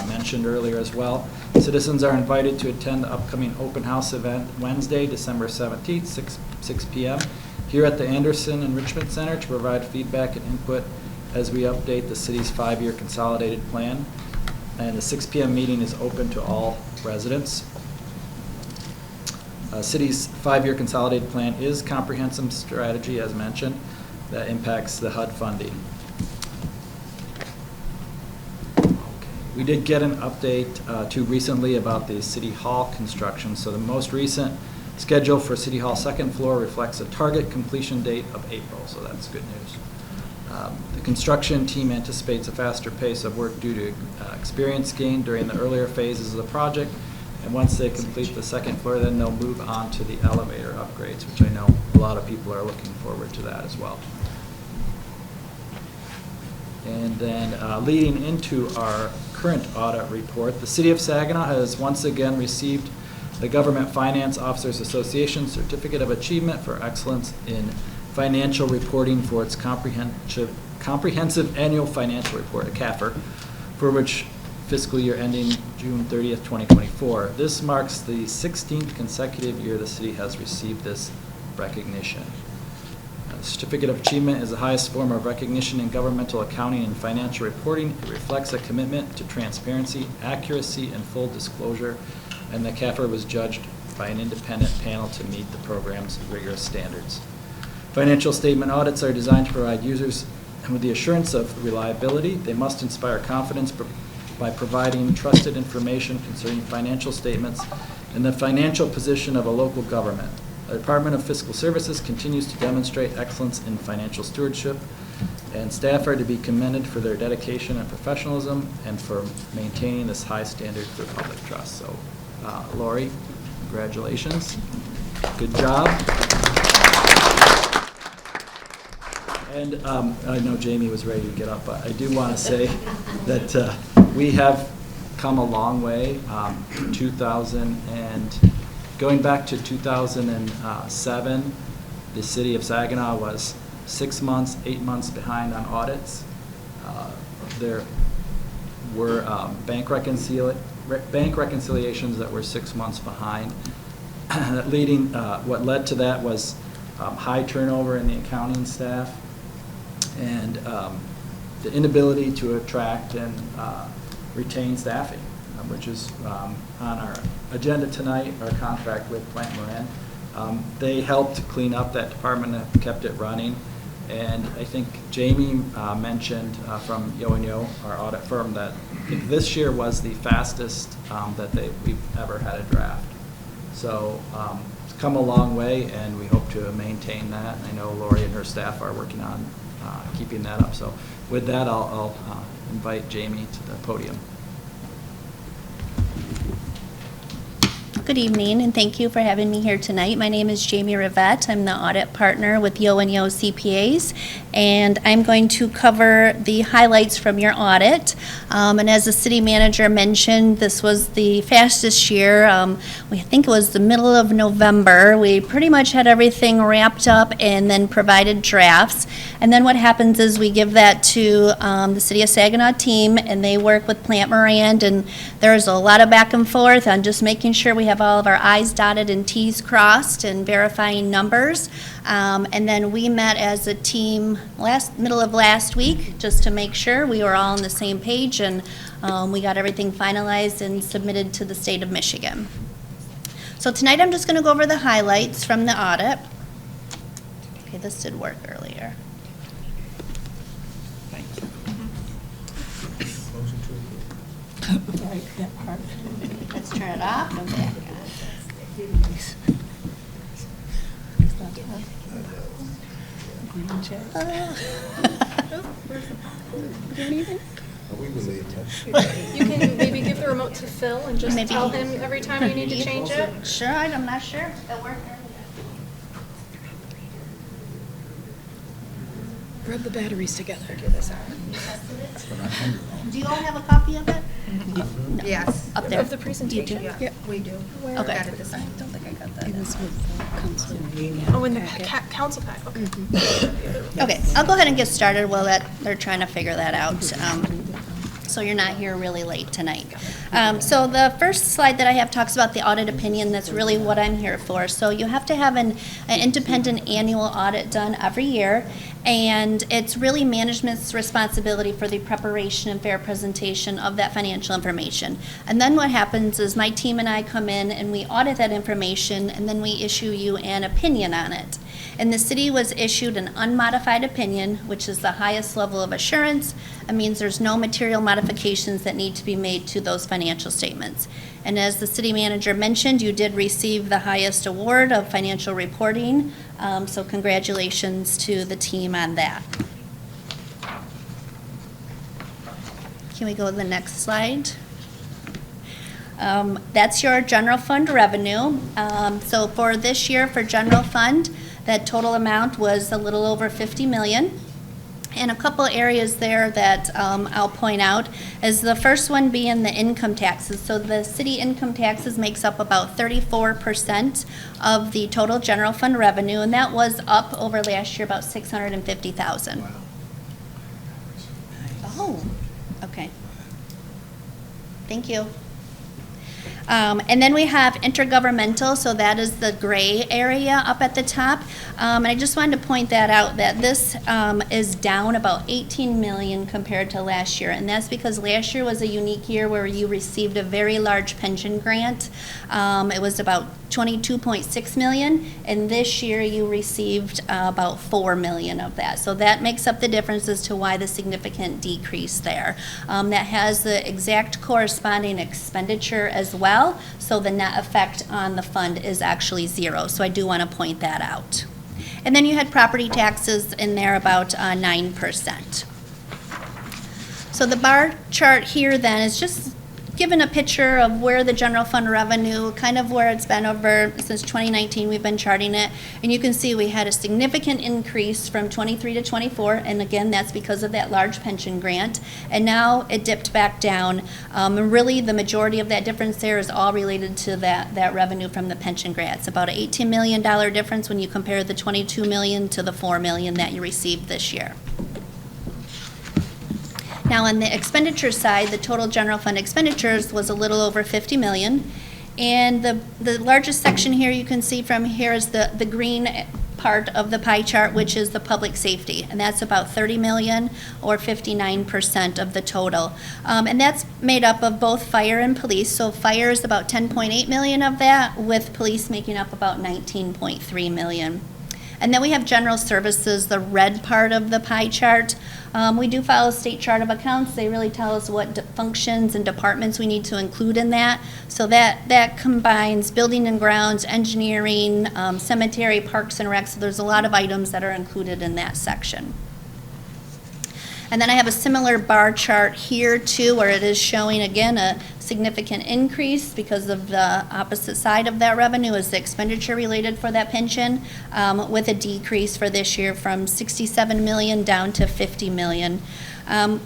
mentioned earlier as well, citizens are invited to attend the upcoming open house event Wednesday, December 17th, 6 p.m. here at the Anderson Enrichment Center to provide feedback and input as we update the city's 5-year consolidated plan. And the 6 p.m. meeting is open to all residents. City's 5-year consolidated plan is comprehensive strategy, as mentioned, that impacts the HUD funding. We did get an update too recently about the City Hall construction. So the most recent schedule for City Hall second floor reflects a target completion date of April, so that's good news. The construction team anticipates a faster pace of work due to experience gained during the earlier phases of the project, and once they complete the second floor, then they'll move on to the elevator upgrades, which I know a lot of people are looking forward to that as well. And then leading into our current audit report, the City of Saginaw has once again received the Government Finance Officers Association Certificate of Achievement for Excellence in Financial Reporting for its comprehensive annual financial report, a CAFR, for which fiscal year ending June 30th, 2024. This marks the 16th consecutive year the city has received this recognition. The Certificate of Achievement is the highest form of recognition in governmental accounting and financial reporting. It reflects a commitment to transparency, accuracy, and full disclosure, and the CAFR was judged by an independent panel to meet the program's rigorous standards. Financial statement audits are designed to provide users with the assurance of reliability. They must inspire confidence by providing trusted information concerning financial statements and the financial position of a local government. The Department of Fiscal Services continues to demonstrate excellence in financial stewardship, and staff are to be commended for their dedication and professionalism and for maintaining this high standard for public trust. So, Lori, congratulations. Good job. And I know Jamie was ready to get up, but I do want to say that we have come a long way. Going back to 2007, the city of Saginaw was 6 months, 8 months behind on audits. There were bank reconciliations that were 6 months behind. What led to that was high turnover in the accounting staff and the inability to attract and retain staffing, which is on our agenda tonight, our contract with Plant Moran. They helped clean up that department and kept it running. And I think Jamie mentioned from Yo & Yo, our audit firm, that I think this year was the fastest that we've ever had a draft. So it's come a long way, and we hope to maintain that. I know Lori and her staff are working on keeping that up. So with that, I'll invite Jamie to the podium. Good evening, and thank you for having me here tonight. My name is Jamie Rivette. I'm the audit partner with Yo and Yo CPAs, and I'm going to cover the highlights from your audit. And as the city manager mentioned, this was the fastest year. I think it was the middle of November. We pretty much had everything wrapped up and then provided drafts. And then what happens is we give that to the City of Saginaw team, and they work with Plant Moran, and there's a lot of back and forth on just making sure we have all of our I's dotted and T's crossed and verifying numbers. And then we met as a team middle of last week just to make sure we were all on the same page, and we got everything finalized and submitted to the state of Michigan. So tonight I'm just going to go over the highlights from the audit. Okay, this did work earlier. Let's turn it off and back on. You can maybe give the remote to Phil and just Maybe. tell him every time you need to change it. Sure, I'm not sure. It worked. Rub the batteries together. Do you all have a copy of it? Yes. Up there. Of the presentation? Yeah, we do. Okay. Got it this time. Don't think I got that. Oh, in the council pack, okay. Okay, I'll go ahead and get started while they're trying to figure that out. So you're not here really late tonight. So the first slide that I have talks about the audit opinion. That's really what I'm here for. So you have to have an independent annual audit done every year, and it's really management's responsibility for the preparation and fair presentation of that financial information. And then what happens is my team and I come in and we audit that information, and then we issue you an opinion on it. And the city was issued an unmodified opinion, which is the highest level of assurance. It means there's no material modifications that need to be made to those financial statements. And as the city manager mentioned, you did receive the highest award of financial reporting, so congratulations to the team on that. Can we go to the next slide? That's your general fund revenue. So for this year, for general fund, that total amount was a little over 50 million. And a couple areas there that I'll point out is the first one being the income taxes. So the city income taxes makes up about 34% of the total general fund revenue, and that was up over last year about 650,000. Wow. Oh, okay. Thank you. And then we have intergovernmental, so that is the gray area up at the top. And I just wanted to point that out, that this is down about 18 million compared to last year. And that's because last year was a unique year where you received a very large pension grant. It was about 22.6 million, and this year you received about 4 million of that. So that makes up the difference as to why the significant decrease there. That has the exact corresponding expenditure as well, so the net effect on the fund is actually zero. So I do want to point that out. And then you had property taxes in there about 9%. So the bar chart here then is just given a picture of where the general fund revenue, kind of where it's been over since 2019, we've been charting it. And you can see we had a significant increase from 23 to 24, and again, that's because of that large pension grant. And now it dipped back down. And really, the majority of that difference there is all related to that revenue from the pension grant. It's about an $18 million difference when you compare the 22 million to the 4 million that you received this year. Now, on the expenditure side, the total general fund expenditures was a little over 50 million. And the largest section here you can see from here is the green part of the pie chart, which is the public safety. And that's about 30 million or 59% of the total. And that's made up of both fire and police. So fire is about 10.8 million of that, with police making up about 19.3 million. And then we have general services, the red part of the pie chart. We do follow state chart of accounts. They really tell us what functions and departments we need to include in that. So that combines building and grounds, engineering, cemetery, parks and recs. So there's a lot of items that are included in that section. And then I have a similar bar chart here too, where it is showing again a significant increase because of the opposite side of that revenue is the expenditure related for that pension, with a decrease for this year from 67 million down to 50 million.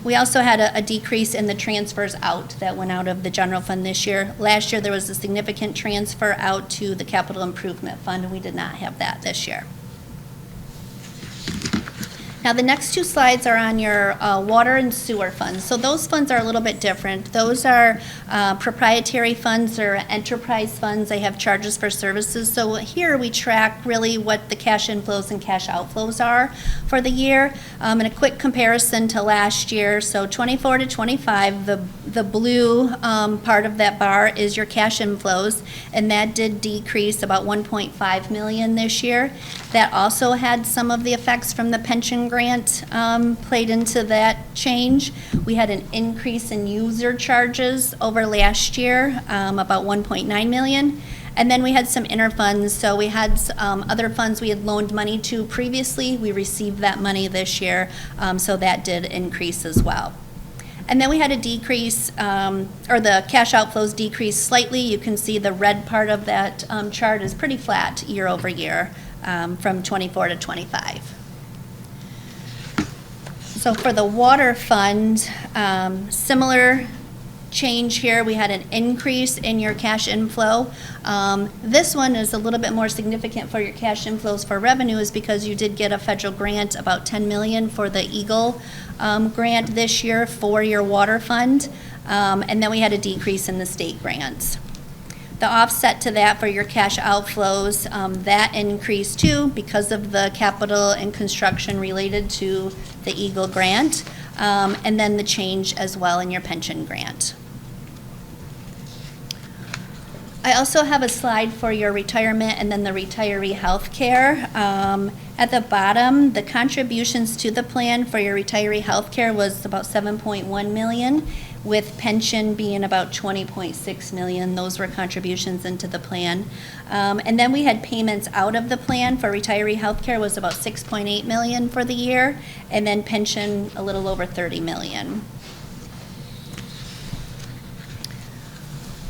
We also had a decrease in the transfers out that went out of the general fund this year. Last year, there was a significant transfer out to the capital improvement fund, and we did not have that this year. Now, the next two slides are on your water and sewer funds. So those funds are a little bit different. Those are proprietary funds or enterprise funds. They have charges for services. So here we track really what the cash inflows and cash outflows are for the year. And a quick comparison to last year. So 24 to 25, the blue part of that bar is your cash inflows, and that did decrease about 1.5 million this year. That also had some of the effects from the pension grant played into that change. We had an increase in user charges over last year, about 1.9 million. And then we had some interfunds. So we had other funds we had loaned money to previously. We received that money this year, so that did increase as well. And then we had a decrease, or the cash outflows decreased slightly. You can see the red part of that chart is pretty flat year over year from 24 to 25. So for the water fund, similar change here. We had an increase in your cash inflow. This one is a little bit more significant for your cash inflows for revenue is because you did get a federal grant, about 10 million for the Eagle grant this year for your water fund. And then we had a decrease in the state grants. The offset to that for your cash outflows, that increased too because of the capital and construction related to the Eagle grant, and then the change as well in your pension grant. I also have a slide for your retirement and then the retiree health care. At the bottom, the contributions to the plan for your retiree health care was about 7.1 million, with pension being about 20.6 million. Those were contributions into the plan. And then we had payments out of the plan for retiree health care was about 6.8 million for the year, and then pension a little over 30 million.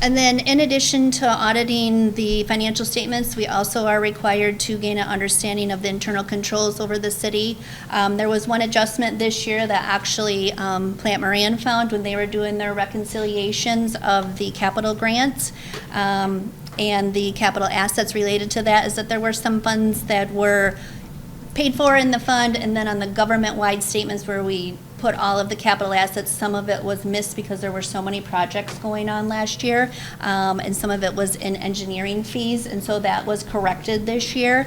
And then in addition to auditing the financial statements, we also are required to gain an understanding of the internal controls over the city. There was one adjustment this year that actually Plant Moran found when they were doing their reconciliations of the capital grants and the capital assets related to that, is that there were some funds that were paid for in the fund, and then on the government-wide statements where we put all of the capital assets, some of it was missed because there were so many projects going on last year, and some of it was in engineering fees, and so that was corrected this year.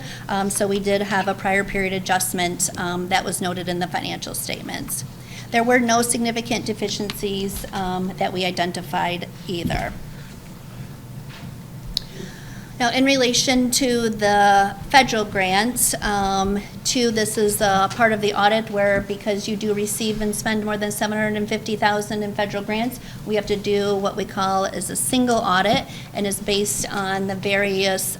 So we did have a prior period adjustment that was noted in the financial statements. There were no significant deficiencies that we identified either. Now, in relation to the federal grants, this is part of the audit where, because you do receive and spend more than $750,000 in federal grants, we have to do what we call is a single audit, and is based on the various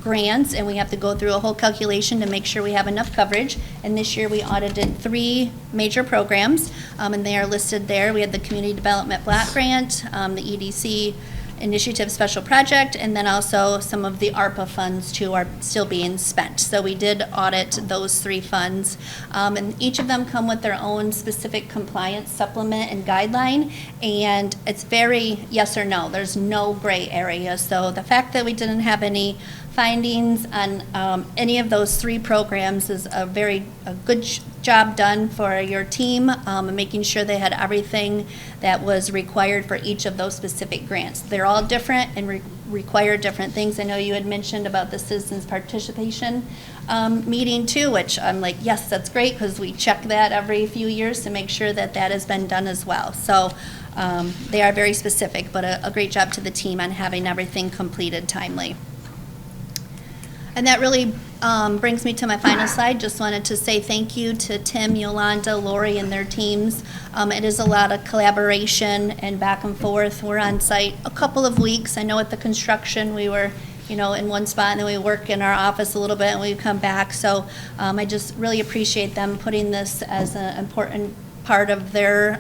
grants, and we have to go through a whole calculation to make sure we have enough coverage. And this year we audited 3 major programs, and they are listed there. We had the Community Development Block Grant, the EDC Initiative Special Project, and then also some of the ARPA funds too are still being spent. So we did audit those 3 funds, and each of them come with their own specific compliance supplement and guideline, and it's very yes or no. There's no gray area. So the fact that we didn't have any findings on any of those 3 programs is a good job done for your team, making sure they had everything that was required for each of those specific grants. They're all different and require different things. I know you had mentioned about the citizens participation meeting too, which I'm like, yes, that's great, because we check that every few years to make sure that that has been done as well. So they are very specific, but a great job to the team on having everything completed timely. And that really brings me to my final slide. Just wanted to say thank you to Tim, Yolanda, Lori, and their teams. It is a lot of collaboration and back and forth. We're on site a couple of weeks. I know at the construction we were, in one spot, and then we work in our office a little bit, and we come back. So I just really appreciate them putting this as an important part of their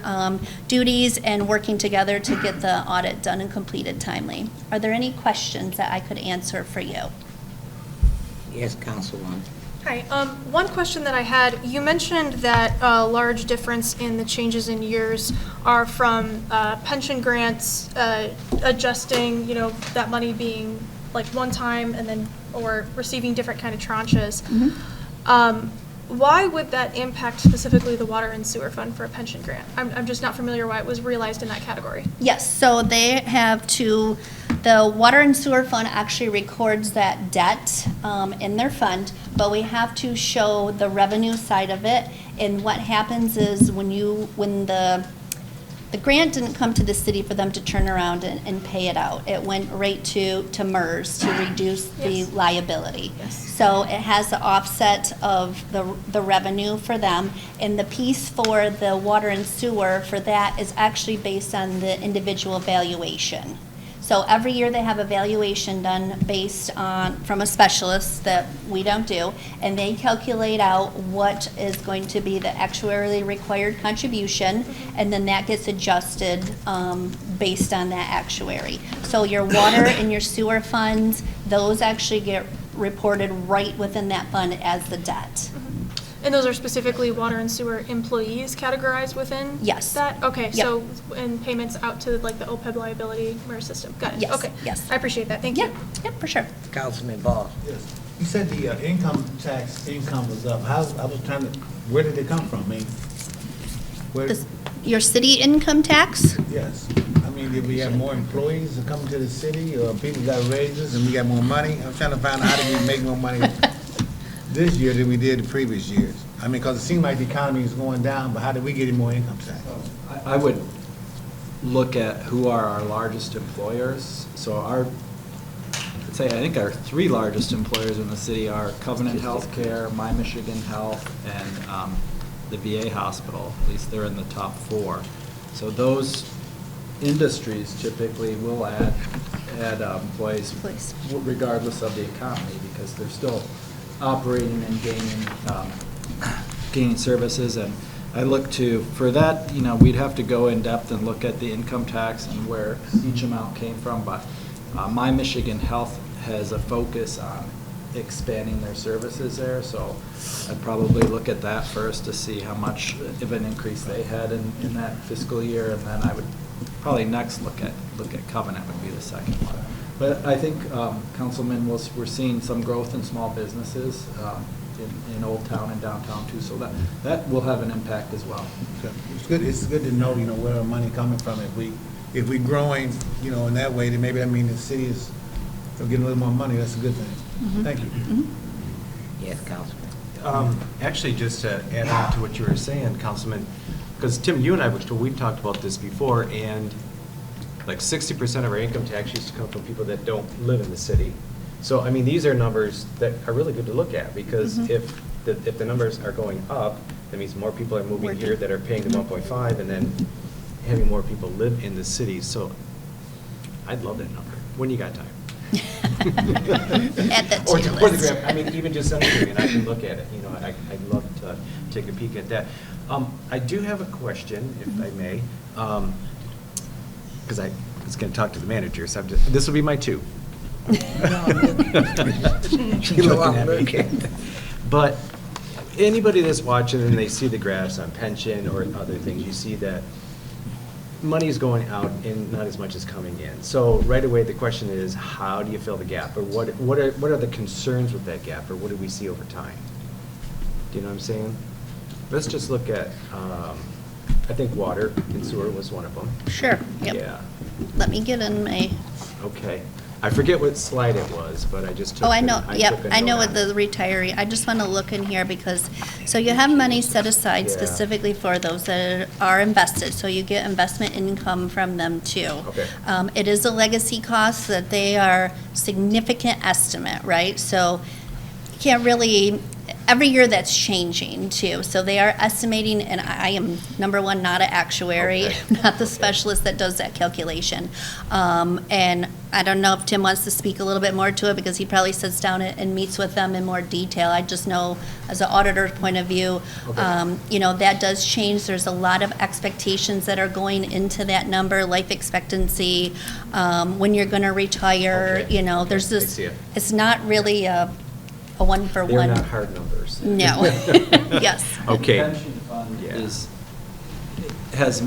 duties and working together to get the audit done and completed timely. Are there any questions that I could answer for you? Yes, Councilwoman. Hi. One question that I had, you mentioned that a large difference in the changes in years are from pension grants adjusting, that money being like one time and then, or receiving different kind of tranches. Why would that impact specifically the water and sewer fund for a pension grant? I'm just not familiar why it was realized in that category. Yes, so they have to, the water and sewer fund actually records that debt in their fund, but we have to show the revenue side of it. And what happens is when the grant didn't come to the city for them to turn around and pay it out. It went right to MERS to reduce the liability. So it has the offset of the revenue for them. And the piece for the water and sewer for that is actually based on the individual valuation. So every year they have a valuation done based on, from a specialist that we don't do, and they calculate out what is going to be the actuarially required contribution, and then that gets adjusted based on that actuary. So your water and your sewer funds, those actually get reported right within that fund as the debt. And those are specifically water and sewer employees categorized within that? Okay, Yep. so, and payments out to like the OPEB liability MERS system. Got it. Yes, Okay. yes. I appreciate that. Thank you. Yep, for sure. Councilman Ball. Yes. You said the income tax income was up. I was trying to, where did it come from? I mean, where? Your city income tax? Yes. I mean, did we have more employees that come to the city, or people got raises and we got more money? I'm trying to find out how did we make more money this year than we did the previous years. I mean, because it seemed like the economy is going down, but how did we get any more income tax? I would look at who are our largest employers. So I think our three largest employers in the city are Covenant Healthcare, My Michigan Health, and the VA hospital. At least they're in the top four. So those industries typically will add employees regardless of the economy, because they're still operating and gaining services. And I look to, for that, we'd have to go in depth and look at the income tax and where each amount came from. But My Michigan Health has a focus on expanding their services there, so I'd probably look at that first to see how much of an increase they had in that fiscal year, and then I would probably next look at Covenant would be the second one. But I think, Councilman, we're seeing some growth in small businesses in Old Town and downtown too, so that will have an impact as well. Okay. It's good to know, where our money coming from. If we growing, in that way, then maybe that means the city is getting a little more money. That's a good thing. Thank you. Yes, Councilman. Actually, just to add on to what you were saying, Councilman, because Tim, you and I we've talked about this before, and like 60% of our income tax used to come from people that don't live in the city. So, I mean, these are numbers that are really good to look at, because if the numbers are going up, that means more people are moving here that are paying the 1.5, and then having more people live in the city. So I'd love that number. When you got time. Add that to Or your the list. graph. I mean, even just send it to me and I can look at it. I'd love to take a peek at that. I do have a question, if I may, because I was going to talk to the manager, so this will be my two. You're looking at me. But anybody that's watching and they see the graphs on pension or other things, you see that money is going out and not as much is coming in. So right away, the question is, how do you fill the gap? Or what are the concerns with that gap? Or what do we see over time? Do you know what I'm saying? Let's just look at, I think water and sewer was one of them. Sure, yep. Yeah. Let me get in my, Okay. I forget what slide it was, but I just took I know, took yep, a I know note what on the it. retiree, I just want to look in here because, so you have money set aside Yeah. specifically for those that are invested, so you get investment income from them too. Okay. It is a legacy cost that they are significant estimate, right? So you can't really, every year that's changing too. So they are estimating, and I am, number one, not an actuary, Okay. not the specialist that does that calculation. And I don't know if Tim wants to speak a little bit more to it, because he probably sits down and meets with them in more detail. I just know, as an auditor's point of view, you know, that does change. There's a lot of expectations that are going into that number, life expectancy, when you're gonna retire, you know, there's I this, see it. it's not really a one-for-one. They're not hard numbers. No. Yes. Okay. The pension fund has,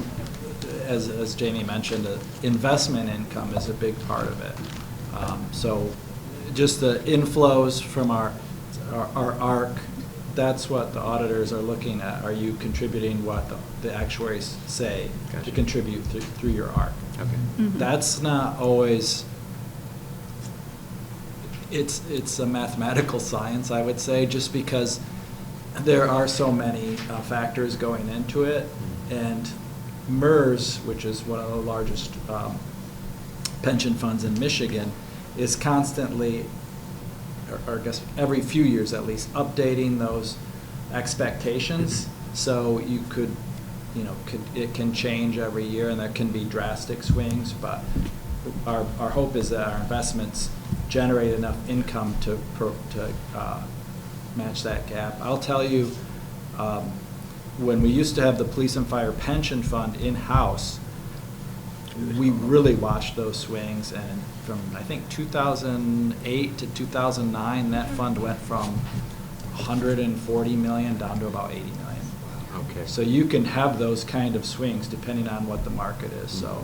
as Jamie mentioned, investment income is a big part of it. So just the inflows from our ARC, that's what the auditors are looking at. Are you contributing what the actuaries say to contribute through your ARC? Okay. That's not always, it's a mathematical science, I would say, just because there are so many factors going into it. And MERS, which is one of the largest pension funds in Michigan, is constantly, or I guess every few years at least, updating those expectations. So you could, you know, it can change every year, and there can be drastic swings, but our hope is that our investments generate enough income to match that gap. I'll tell you, when we used to have the police and fire pension fund in-house, we really watched those swings, and from, I think, 2008 to 2009, that fund went from 140 million down to about 80 million. Okay. So you can have those kind of swings depending on what the market is. So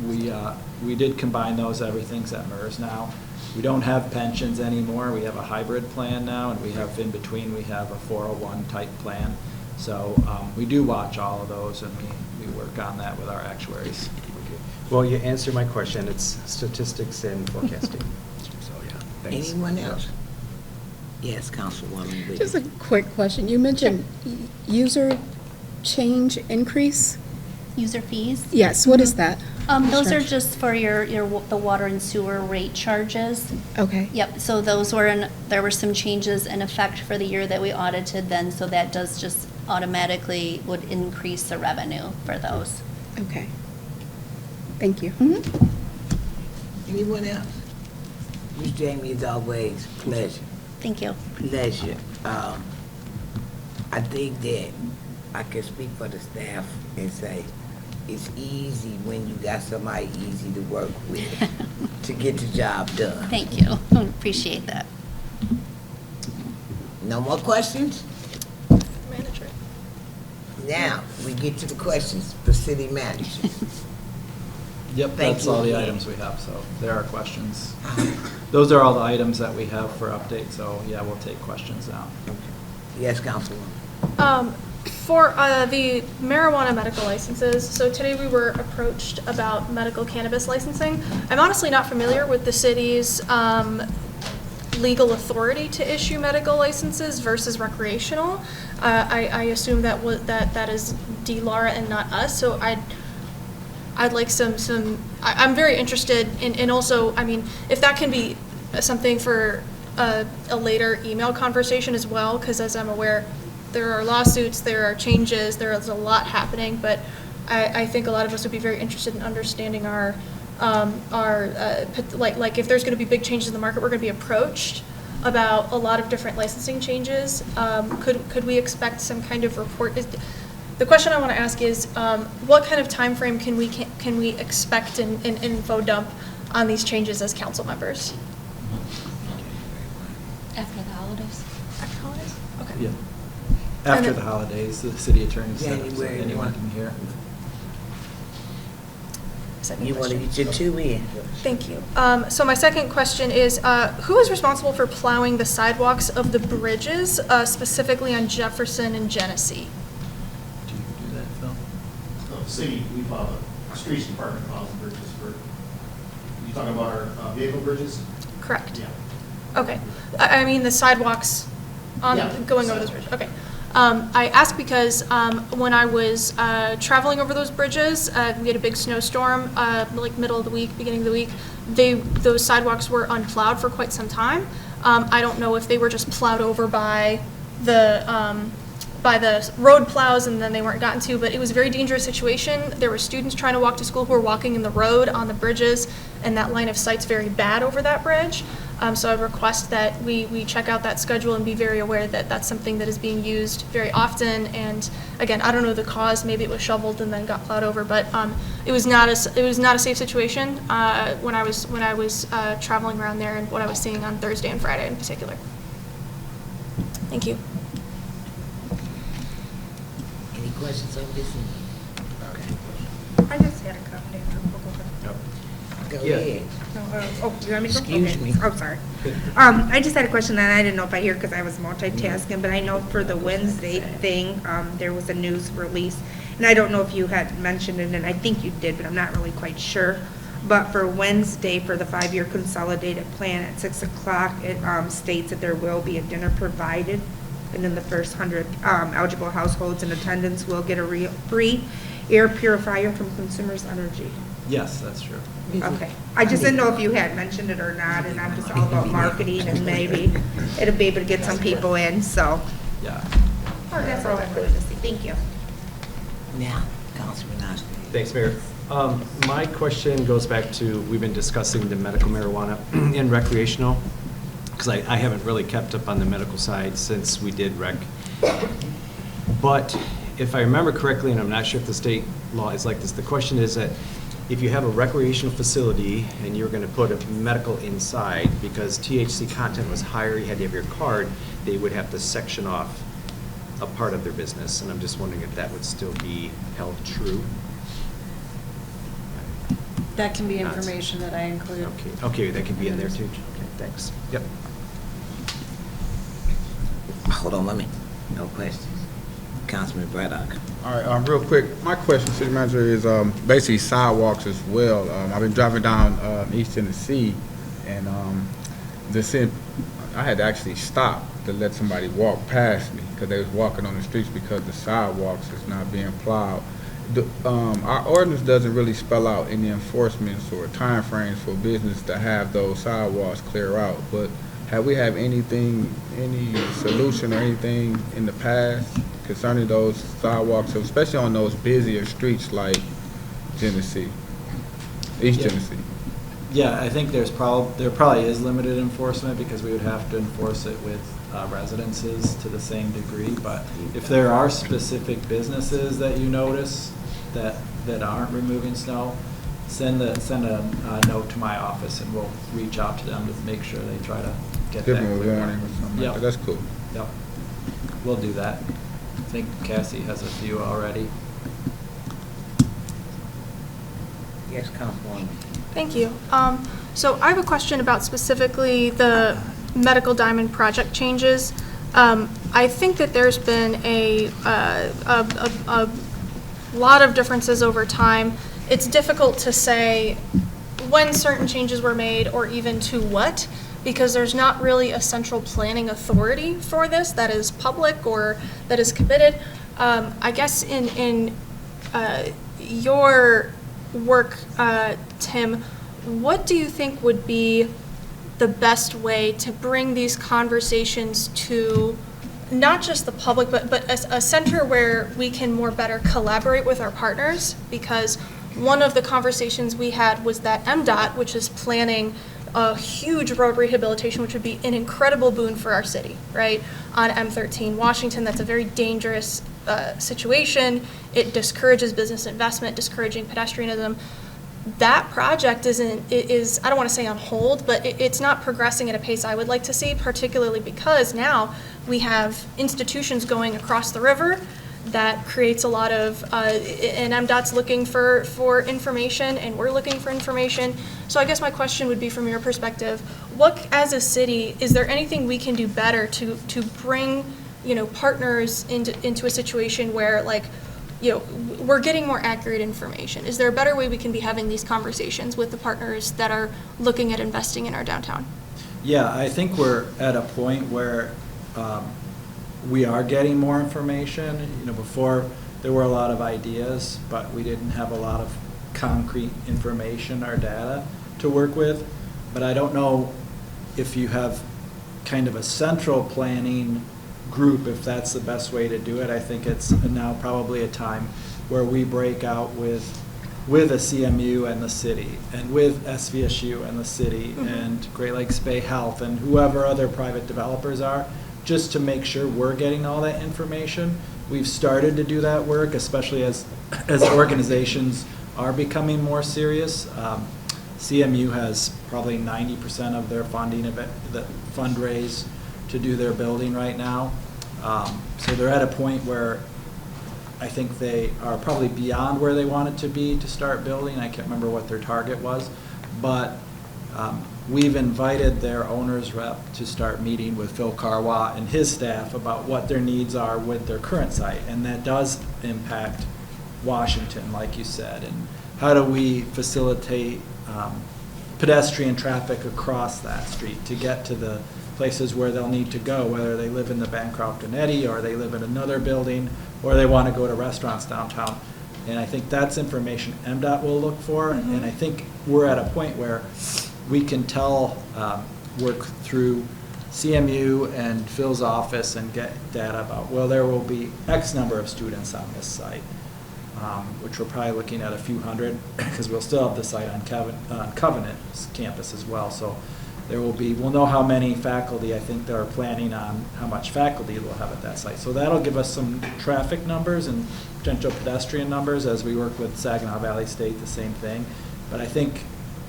we did combine those. Everything's at MERS now. We don't have pensions anymore. We have a hybrid plan now, and we have, in between, we have a 401 type plan. So we do watch all of those, and we work on that with our actuaries. Okay. Well, you answered my question. It's statistics and forecasting. So, yeah, thanks. Anyone else? Yes, Councilwoman Williams. Just a quick question. You mentioned user change increase? User fees? Yes, what is that? Those are just for the water and sewer rate charges. Okay. Yep, so there were some changes in effect for the year that we audited then, so that does just automatically would increase the revenue for those. Okay. Thank you. Anyone else? Ms. Jamie, as always, pleasure. Thank you. Pleasure. I think that I can speak for the staff and say it's easy when you got somebody easy to work with to get the job done. Thank you. Appreciate that. No more questions? Manager. Now, we get to the questions for city manager. Yep, Thank that's you all the again. items we have, so there are questions. Those are all the items that we have for update, so yeah, we'll take questions now. Yes, Councilwoman. For the marijuana medical licenses, so today we were approached about medical cannabis licensing. I'm honestly not familiar with the city's legal authority to issue medical licenses versus recreational. I assume that is DLARA and not us, so I'd like I'm very interested in also, I mean, if that can be something for a later email conversation as well, because as I'm aware, there are lawsuits, there are changes, there is a lot happening, but I think a lot of us would be very interested in understanding like if there's going to be big changes in the market, we're going to be approached about a lot of different licensing changes. Could we expect some kind of report? The question I want to ask is, what kind of time frame can we expect an info dump on these changes as council members? After the holidays. After holidays? Okay. Yeah. And After then- the holidays, the city attorney said so January anyone can hear. Second You want to question. get your two in? Thank you. So my second question is, who is responsible for plowing the sidewalks of the bridges, specifically on Jefferson and Genesee? Do you do that, Phil? City, we file, our streets department files the bridges for, you talking about our vehicle bridges? Correct. Yeah. Okay. I mean the sidewalks going over those bridges. Okay. I ask because when I was traveling over those bridges, we had a big snowstorm, like middle of the week, beginning of the week. Those sidewalks were unplowed for quite some time. I don't know if they were just plowed over by the by the road plows, and then they weren't gotten to, but it was a very dangerous situation. There were students trying to walk to school who were walking in the road on the bridges, and that line of sight's very bad over that bridge. So I'd request that we check out that schedule and be very aware that that's something that is being used very often. And again, I don't know the cause. Maybe it was shoveled and then got plowed over, but it was not a safe situation when I was traveling around there, and what I was seeing on Thursday and Friday in particular. Thank you. Any questions over this? I just had a comment. Go Yeah. ahead. Oh, you want me to go? Excuse Okay. me. Oh, sorry. I just had a question, and I didn't know if I hear because I was multitasking, but I know for the Wednesday thing, there was a news release, and I don't know if you had mentioned it, and I think you did, but I'm not really quite sure. But for Wednesday, for the 5-year consolidated plan at 6 o'clock, it states that there will be a dinner provided, and then the first 100 eligible households in attendance will get a free air purifier from Consumers Energy. Yes, that's true. Okay. I just didn't know if you had mentioned it or not, and I'm just all about marketing, and maybe it'll be able to get some people in, so. Yeah. Oh, that's all I wanted to see. Thank you. Now, Councilman Oster. Thanks, Mayor. My question goes back to, we've been discussing the medical marijuana and recreational, because I haven't really kept up on the medical side since we did rec. But if I remember correctly, and I'm not sure if the state law is like this, the question is that if you have a recreational facility and you're going to put a medical inside, because THC content was higher, you had to have your card, they would have to section off a part of their business. And I'm just wondering if that would still be held true. That can be information that I include. Okay, that can be in there too. Okay, thanks. Yep. Hold on, let me. No questions. Councilman Braddock. All right, real quick, my question, City Manager, is basically sidewalks as well. I've been driving down East Tennessee, and I had to actually stop to let somebody walk past me because they was walking on the streets because the sidewalks is not being plowed. Our ordinance doesn't really spell out any enforcements or timeframes for business to have those sidewalks clear out, but have we had any solution or anything in the past concerning those sidewalks, especially on those busier streets like Genesee, East Genesee? Yeah, I think there probably is limited enforcement because we would have to enforce it with residences to the same degree. But if there are specific businesses that you notice that aren't removing snow, send a note to my office and we'll reach out to them to make sure they try to get Give that them a cleared. warning or something like Yep. that. That's cool. Yep. We'll do that. I think Cassie has a few already. Yes, Councilwoman. Thank you. So I have a question about specifically the medical diamond project changes. I think that there's been a lot of differences over time. It's difficult to say when certain changes were made or even to what, because there's not really a central planning authority for this that is public or that is committed. I guess in your work, Tim, what do you think would be the best way to bring these conversations to not just the public, but a center where we can more better collaborate with our partners? Because one of the conversations we had was that MDOT, which is planning a huge road rehabilitation, which would be an incredible boon for our city, right? On M13 Washington, that's a very dangerous situation. It discourages business investment, discouraging pedestrianism. That project is I don't want to say on hold, but it's not progressing at a pace I would like to see, particularly because now we have institutions going across the river. That creates a lot of, and MDOT's looking for information, and we're looking for information. So I guess my question would be, from your perspective, what, as a city, is there anything we can do better to bring, partners into a situation where, like, we're getting more accurate information? Is there a better way we can be having these conversations with the partners that are looking at investing in our downtown? Yeah, I think we're at a point where we are getting more information. Before there were a lot of ideas, but we didn't have a lot of concrete information or data to work with. But I don't know if you have kind of a central planning group, if that's the best way to do it. I think it's now probably a time where we break out with a CMU and the city, and with SVSU and the city, and Great Lakes Bay Health, and whoever other private developers are, just to make sure we're getting all that information. We've started to do that work, especially as organizations are becoming more serious. CMU has probably 90% of their funding that fundraise to do their building right now. So they're at a point where I think they are probably beyond where they want it to be to start building. I can't remember what their target was, but we've invited their owner's rep to start meeting with Phil Carwa and his staff about what their needs are with their current site, and that does impact Washington, like you said, and how do we facilitate pedestrian traffic across that street to get to the places where they'll need to go, whether they live in the Bancroft and Eddy, or they live in another building, or they want to go to restaurants downtown. And I think that's information MDOT will look for, and I think we're at a point where we can work through CMU and Phil's office and get data about, well, there will be X number of students on this site, which we're probably looking at a few hundred, because we'll still have the site on Covenant campus as well. So we'll know how many faculty, I think they're planning on how much faculty we'll have at that site. So that'll give us some traffic numbers and potential pedestrian numbers as we work with Saginaw Valley State, the same thing. But I think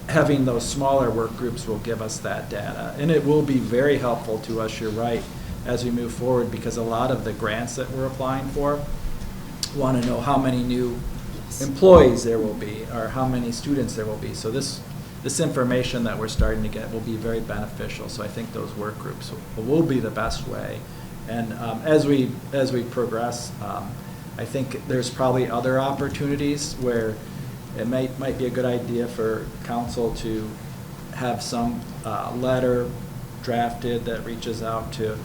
having those smaller work groups will give us that data. And it will be very helpful to us, you're right, as we move forward, because a lot of the grants that we're applying for want to know how many new employees there will be, or how many students there will be. So this information that we're starting to get will be very beneficial. So I think those work groups will be the best way. And as we progress, I think there's probably other opportunities where it might be a good idea for council to have some letter drafted that reaches out to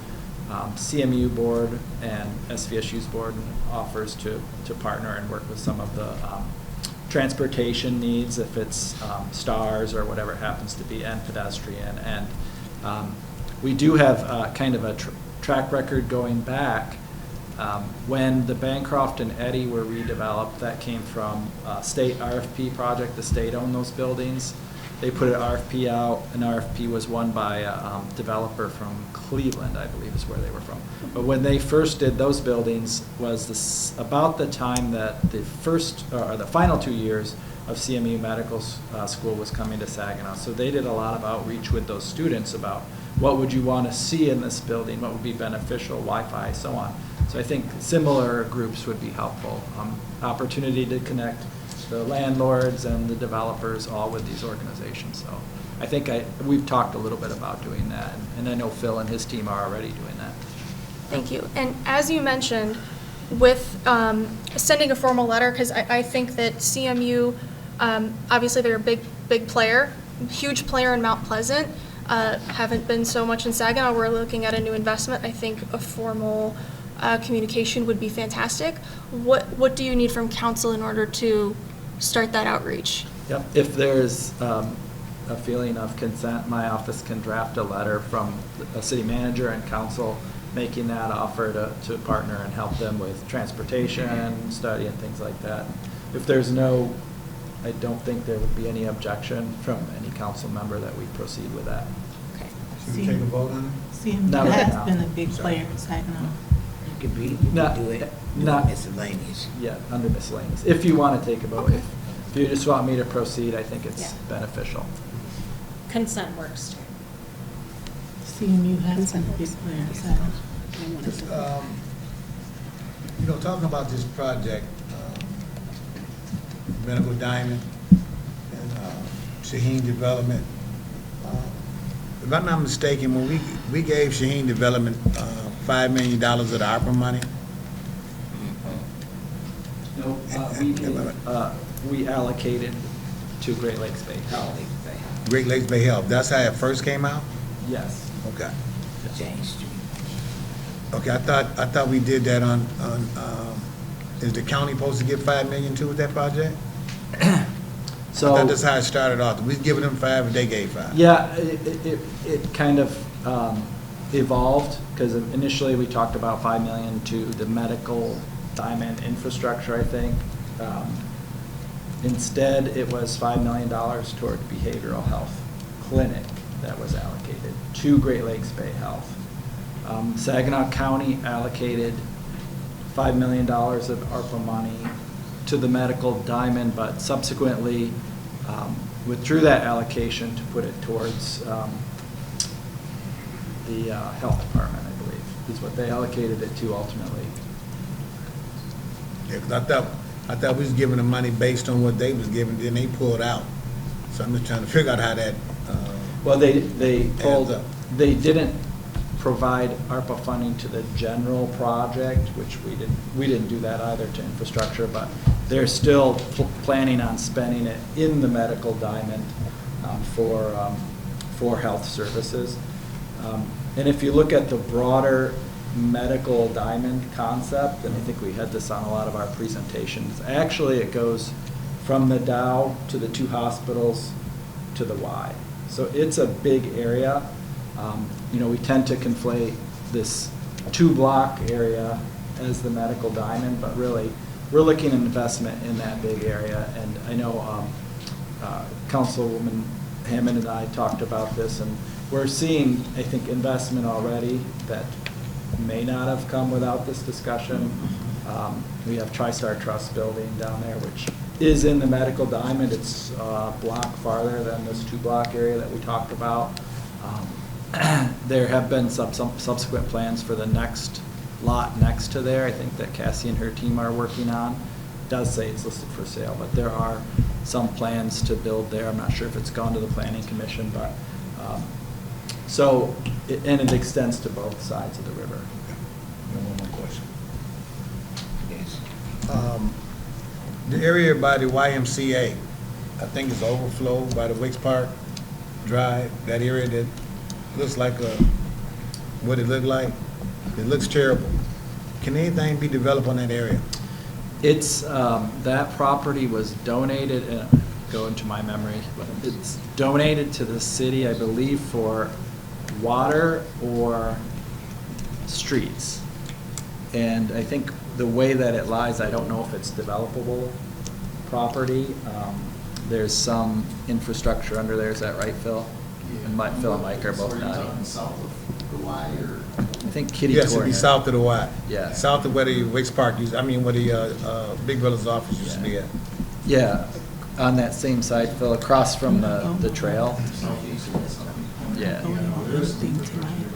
CMU board and SVSU's board and offers to partner and work with some of the transportation needs, if it's STARS or whatever it happens to be, and pedestrian. And we do have kind of a track record going back. When the Bancroft and Eddy were redeveloped, that came from a state RFP project. The state owned those buildings. They put an RFP out. An RFP was won by a developer from Cleveland, I believe is where they were from. But when they first did those buildings was about the time that the final 2 years of CMU Medical School was coming to Saginaw. So they did a lot of outreach with those students about what would you want to see in this building, what would be beneficial, Wi-Fi, so on. So I think similar groups would be helpful. Opportunity to connect the landlords and the developers all with these organizations. So I think we've talked a little bit about doing that, and I know Phil and his team are already doing that. Thank you. And as you mentioned, with sending a formal letter, because I think that CMU, obviously they're a big player, huge player in Mount Pleasant, haven't been so much in Saginaw. We're looking at a new investment. I think a formal communication would be fantastic. What do you need from council in order to start that outreach? Yep. If there's a feeling of consent, my office can draft a letter from a city manager and council making that offer to partner and help them with transportation, study, and things like that. If there's I don't think there would be any objection from any council member that we proceed with that. Okay. Should we take a vote on it? CMU Not right has now. been a big player in Saginaw. You can do it miscellaneous. Yeah, under miscellaneous. If you want to take a vote. Okay. If you just want me to proceed, I think it's beneficial. Consent works too. CMU has been a big player in Saginaw. Talking about this project, Medical Diamond and Shaheen Development, if I'm not mistaken, when we gave Shaheen Development $5 million of the ARPA money. No, we allocated to Great Lakes Bay Health. Great Lakes Bay Health, that's how it first came out? Yes. Okay. Jane Street. Okay, I thought we did that on is the county supposed to give $5 million too with that project? So I thought that's how it started off. We giving them $5 and they gave $5. Yeah, it kind of evolved, because initially we talked about 5 million to the medical diamond infrastructure, I think. Instead, it was $5 million toward behavioral health clinic that was allocated to Great Lakes Bay Health. Saginaw County allocated $5 million of ARPA money to the medical diamond, but subsequently withdrew that allocation to put it towards the health department, I believe, is what they allocated it to ultimately. Yeah, 'cause I thought we was giving them money based on what they was giving, then they pulled out. So I'm just trying to figure out how that, Well, they pulled, adds up. they didn't provide ARPA funding to the general project, which we didn't do that either to infrastructure, but they're still planning on spending it in the medical diamond for health services. And if you look at the broader medical diamond concept, and I think we had this on a lot of our presentations, actually it goes from the Dow to the 2 hospitals to the Y. So it's a big area. You know, we tend to conflate this 2-block area as the medical diamond, but really we're looking at investment in that big area. And I know Councilwoman Hammond and I talked about this, and we're seeing, I think, investment already that may not have come without this discussion. We have TriStar Trust building down there, which is in the medical diamond. It's a block farther than this 2-block area that we talked about. There have been some subsequent plans for the next lot next to there, I think that Cassie and her team are working on. It does say it's listed for sale, but there are some plans to build there. I'm not sure if it's gone to the Planning Commission, but and it extends to both sides of the river. One more question. Yes. The area by the YMCA, I think it's overflow by the Wicks Park Drive, that area that looks like what it looked like. It looks terrible. Can anything be developed on that area? It's, that property was donated, go into my memory, but it's donated to the city, I believe, for water or streets. And I think the way that it lies, I don't know if it's developable property. There's some infrastructure under there, is that right, Phil? And Phil and Mike are both nodding. South of the Y, or? I think Kitty Yes, it'd be Corner. south of the Y. Yeah. South of where the Wicks Park used, where the Big Brother's office used to be at. Yeah, on that same side, Phil, across from the trail. Yeah.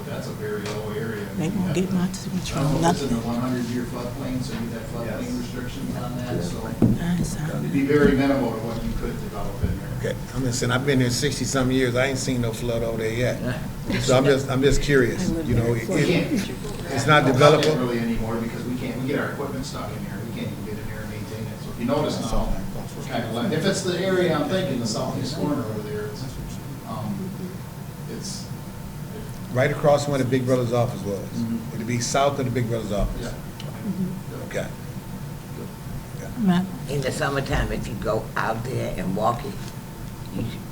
That's a very low area. They won't get my signature I don't on know if it's in nothing. the 100-year floodplain, so you have floodplain restrictions on that, so Nice, huh? it'd be very minimal to what you could develop in there. Okay, I'm just saying, I've been there 60-some years, I ain't seen no flood over there yet. So I'm just curious, you know, it's not We can't developable. really anymore because we get our equipment stuck in there, we can't even get in there and maintain it. So if you notice now, we're kind of like, if it's the area I'm thinking, the southeast corner over there, it's Right across from where the Big Brother's office was. It'd be south of the Big Brother's office. yeah. Okay. Ma'am? In the summertime, if you go out there and walk it,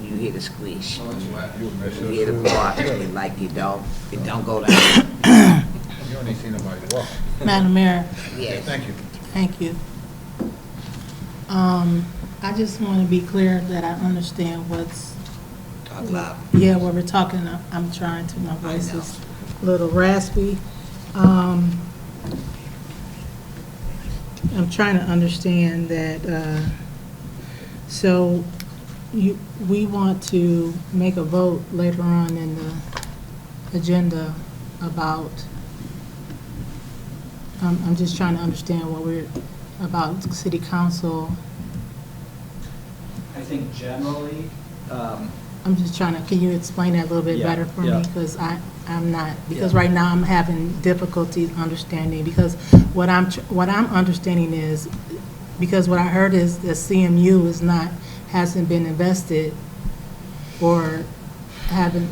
you hear the squish. So it's wet. You hear the water, like it don't go down. You don't even see nobody walking. Madam Mayor, Yes. Thank you. thank you. I just want to be clear that I understand what's, Talk loud. yeah, what we're talking, I'm trying to, my voice is a little raspy. I'm trying to understand that, so we want to make a vote later on in the agenda about, I'm just trying to understand what we're, about city council. I think generally, I'm just trying to, can you explain that a little bit Yeah, better for yeah. me? Because I'm not, because Yeah. right now I'm having difficulty understanding, because what I'm understanding is, because what I heard is that CMU is not, hasn't been invested or haven't,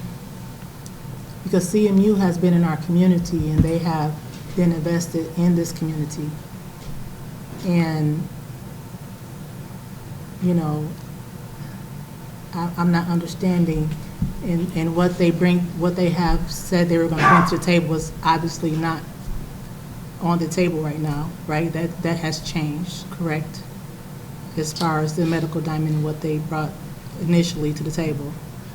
because CMU has been in our community and they have been invested in this community. And, you know, I'm not understanding. And what they have said they were going to bring to the table is obviously not on the table right now, right? That has changed, correct? As far as the medical diamond and what they brought initially to the table.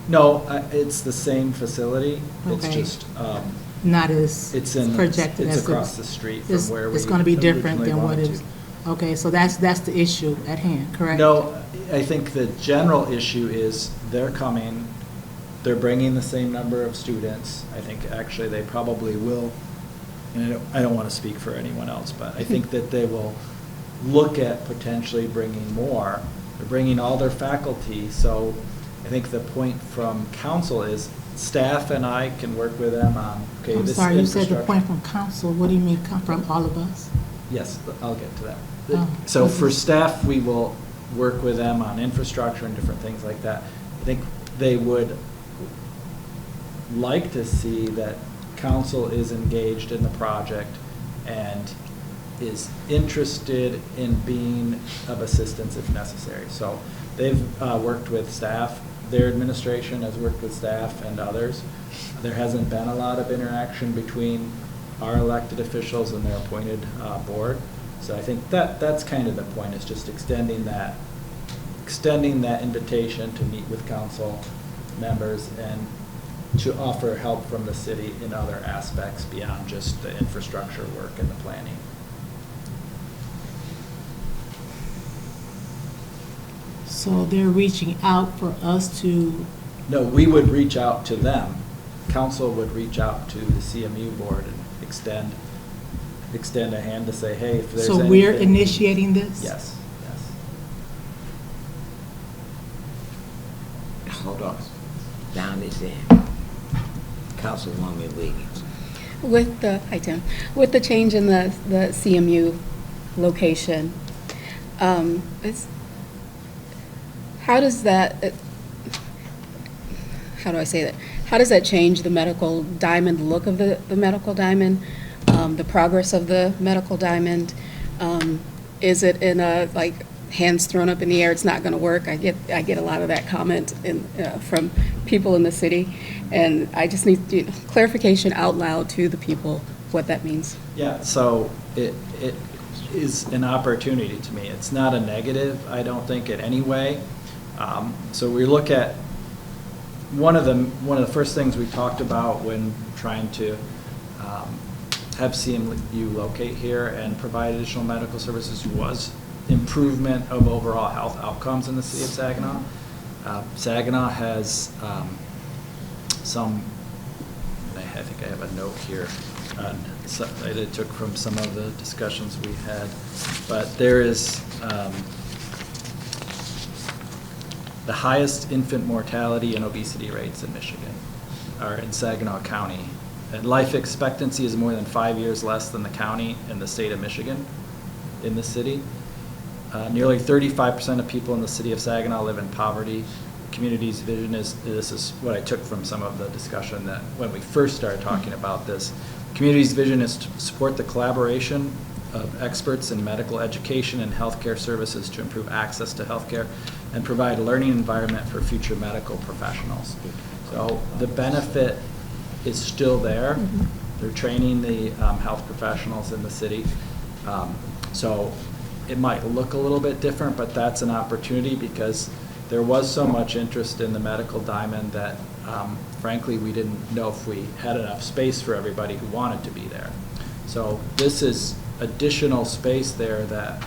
No, it's the same facility. It's Okay. just, Not as it's in, projected as it's across the street from it's- where we It's going to be different originally than what wanted is. to. Okay, so that's the issue at hand, correct? No, I think the general issue is they're coming, they're bringing the same number of students. I think actually they probably will, and I don't want to speak for anyone else, but I think that they will look at potentially bringing more. They're bringing all their faculty, so I think the point from council is staff and I can work with them on, okay, I'm this sorry, you said the infrastructure. point from council, what do you mean come from all of us? Yes, I'll get to that. Oh, So for okay. staff, we will work with them on infrastructure and different things like that. I think they would like to see that council is engaged in the project and is interested in being of assistance if necessary. So they've worked with staff, their administration has worked with staff and others. There hasn't been a lot of interaction between our elected officials and their appointed board. So I think that's kind of the point, is just extending that invitation to meet with council members and to offer help from the city in other aspects beyond just the infrastructure work and the planning. So they're reaching out for us to, No, we would reach out to them. Council would reach out to the CMU board and extend a hand to say, hey, if there's so anything. we're initiating this? Yes, yes. Hold on. Down this end. Councilwoman Wiggins. With the, hi Tim, with the change in the CMU location, how does that, how do I say that? How does that change the medical diamond, the look of the medical diamond, the progress of the medical diamond? Is it in a, like, hands thrown up in the air, it's not gonna work? I get a lot of that comment from people in the city, and I just need clarification out loud to the people what that means. Yeah, so it is an opportunity to me. It's not a negative, I don't think, in any way. So we look at, one of the first things we talked about when trying to have CMU locate here and provide additional medical services was improvement of overall health outcomes in the city of Saginaw. Saginaw has some, I think I have a note here on, that I took from some of the discussions we had, but there is the highest infant mortality and obesity rates in Michigan are in Saginaw County. And life expectancy is more than 5 years less than the county in the state of Michigan, in the city. Nearly 35% of people in the city of Saginaw live in poverty. Community's vision is, this is what I took from some of the discussion that when we first started talking about this, community's vision is to support the collaboration of experts in medical education and healthcare services to improve access to healthcare and provide a learning environment for future medical professionals. So the benefit is still there. They're training the health professionals in the city. So it might look a little bit different, but that's an opportunity because there was so much interest in the medical diamond that frankly we didn't know if we had enough space for everybody who wanted to be there. So this is additional space there that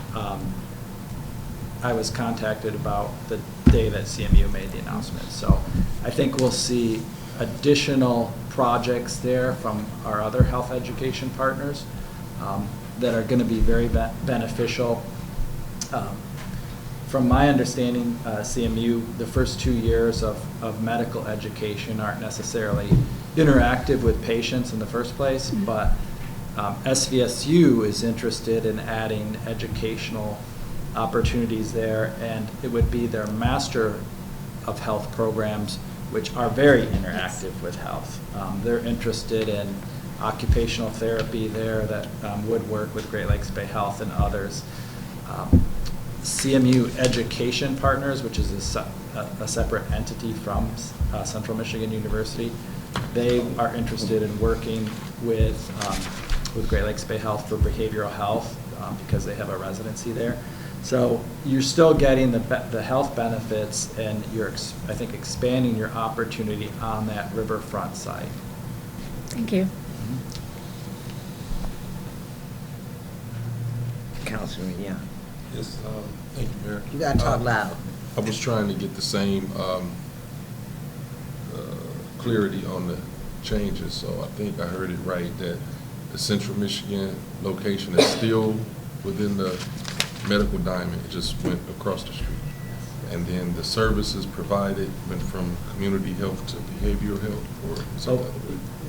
I was contacted about the day that CMU made the announcement. So I think we'll see additional projects there from our other health education partners that are going to be very beneficial. From my understanding, CMU, the first 2 years of medical education aren't necessarily interactive with patients in the first place, but SVSU is interested in adding educational opportunities there, and it would be their Master of Health programs, which are very interactive with health. They're interested in occupational therapy there that would work with Great Lakes Bay Health and others. CMU Education Partners, which is a separate entity from Central Michigan University. They are interested in working with Great Lakes Bay Health for behavioral health because they have a residency there. So you're still getting the health benefits, and you're, I think, expanding your opportunity on that riverfront side. Thank you. Councilman Young. Yes, thank you, Mayor. You gotta talk loud. I was trying to get the same clarity on the changes, so I think I heard it right, that the Central Michigan location is still within the medical diamond. It just went across the street. And then the services provided went from community health to behavioral health, or is that the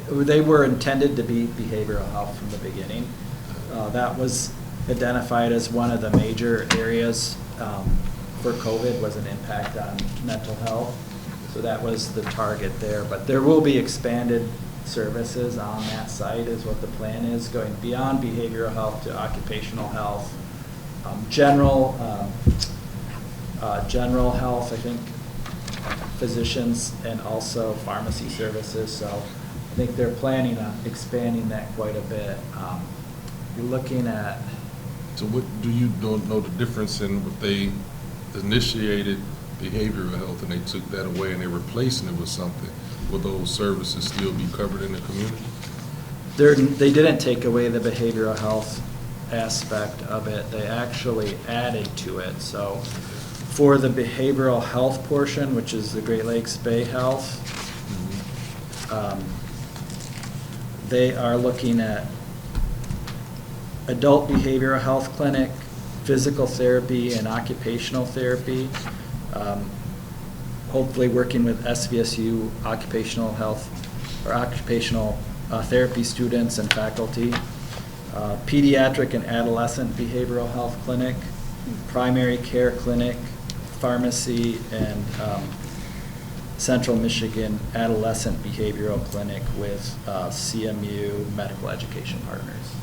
other way? They were intended to be behavioral health from the beginning. That was identified as one of the major areas for COVID, was an impact on mental health. So that was the target there. But there will be expanded services on that site is what the plan is, going beyond behavioral health to occupational health, general health, I think, physicians, and also pharmacy services. So I think they're planning on expanding that quite a bit. You're looking at... So what do you don't know the difference in what they initiated behavioral health and they took that away and they're replacing it with something? Will those services still be covered in the community? They didn't take away the behavioral health aspect of it. They actually added to it. So for the behavioral health portion, which is the Great Lakes Bay Health, they are looking at adult behavioral health clinic, physical therapy, and occupational therapy. Hopefully working with SVSU occupational health or occupational therapy students and faculty. Pediatric and adolescent behavioral health clinic, primary care clinic, pharmacy, and Central Michigan Adolescent Behavioral Clinic with CMU Medical Education Partners.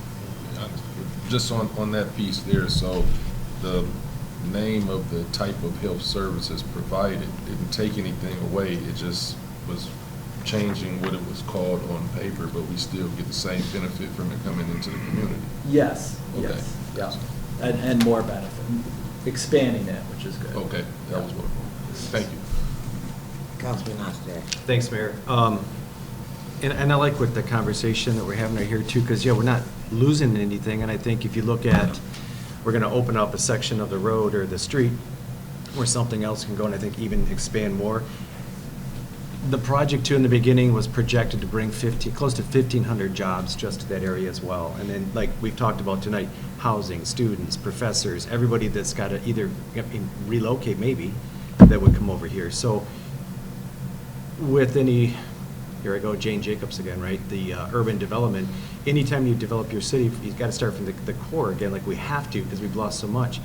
Just on that piece there, so the name of the type of health services provided didn't take anything away, it just was changing what it was called on paper, but we still get the same benefit from it coming into the community. Yes, okay. Yes, yeah. And more benefit, expanding it, which is good. Okay, that was what it was. Thank you. Councilman Oster. Thanks, Mayor. And I like what the conversation that we're having right here too, because we're not losing anything. And I think if you look at, we're going to open up a section of the road or the street where something else can go, and I think even expand more. The project too in the beginning was projected to bring close to 1,500 jobs just to that area as well. And then, like we've talked about tonight, housing, students, professors, everybody that's got to either relocate maybe that would come over here. So with any, here I go, Jane Jacobs again, right? The urban development. Anytime you develop your city, you've got to start from the core again, like we have to because we've lost so much.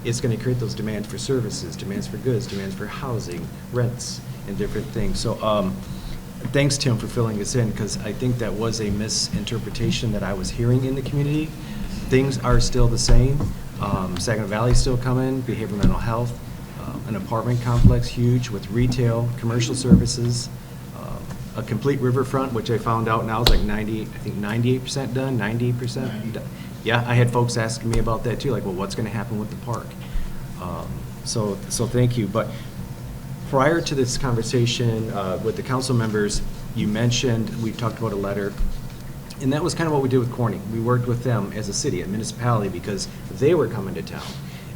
It's going to create those demands for services, demands for goods, demands for housing, rents, and different things. So thanks, Tim, for filling us in, because I think that was a misinterpretation that I was hearing in the community. Things are still the same. Saginaw Valley is still coming, behavioral mental health, an apartment complex, huge, with retail, commercial services, a complete riverfront, which I found out now is like 98% done, 90% done. Yeah, I had folks asking me about that too, like, well, what's going to happen with the park? So thank you. But prior to this conversation with the council members, you mentioned, we talked about a letter, and that was kind of what we did with Corning. We worked with them as a city, a municipality, because they were coming to town.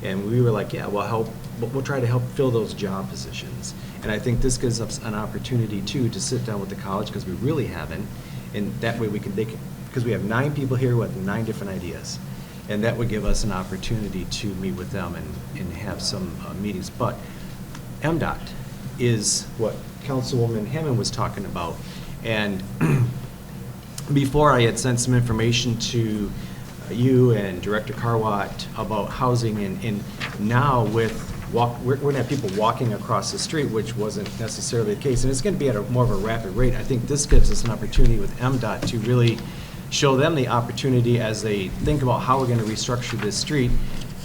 And we were like, yeah, we'll try to help fill those job positions. And I think this gives us an opportunity too to sit down with the college, because we really haven't. And that way because we have 9 people here with 9 different ideas. And that would give us an opportunity to meet with them and have some meetings. But MDOT is what Councilwoman Hammond was talking about. And before I had sent some information to you and Director Carwatt about housing, and now with we're going to have people walking across the street, which wasn't necessarily the case, and it's going to be at more of a rapid rate. I think this gives us an opportunity with MDOT to really show them the opportunity as they think about how we're going to restructure this street.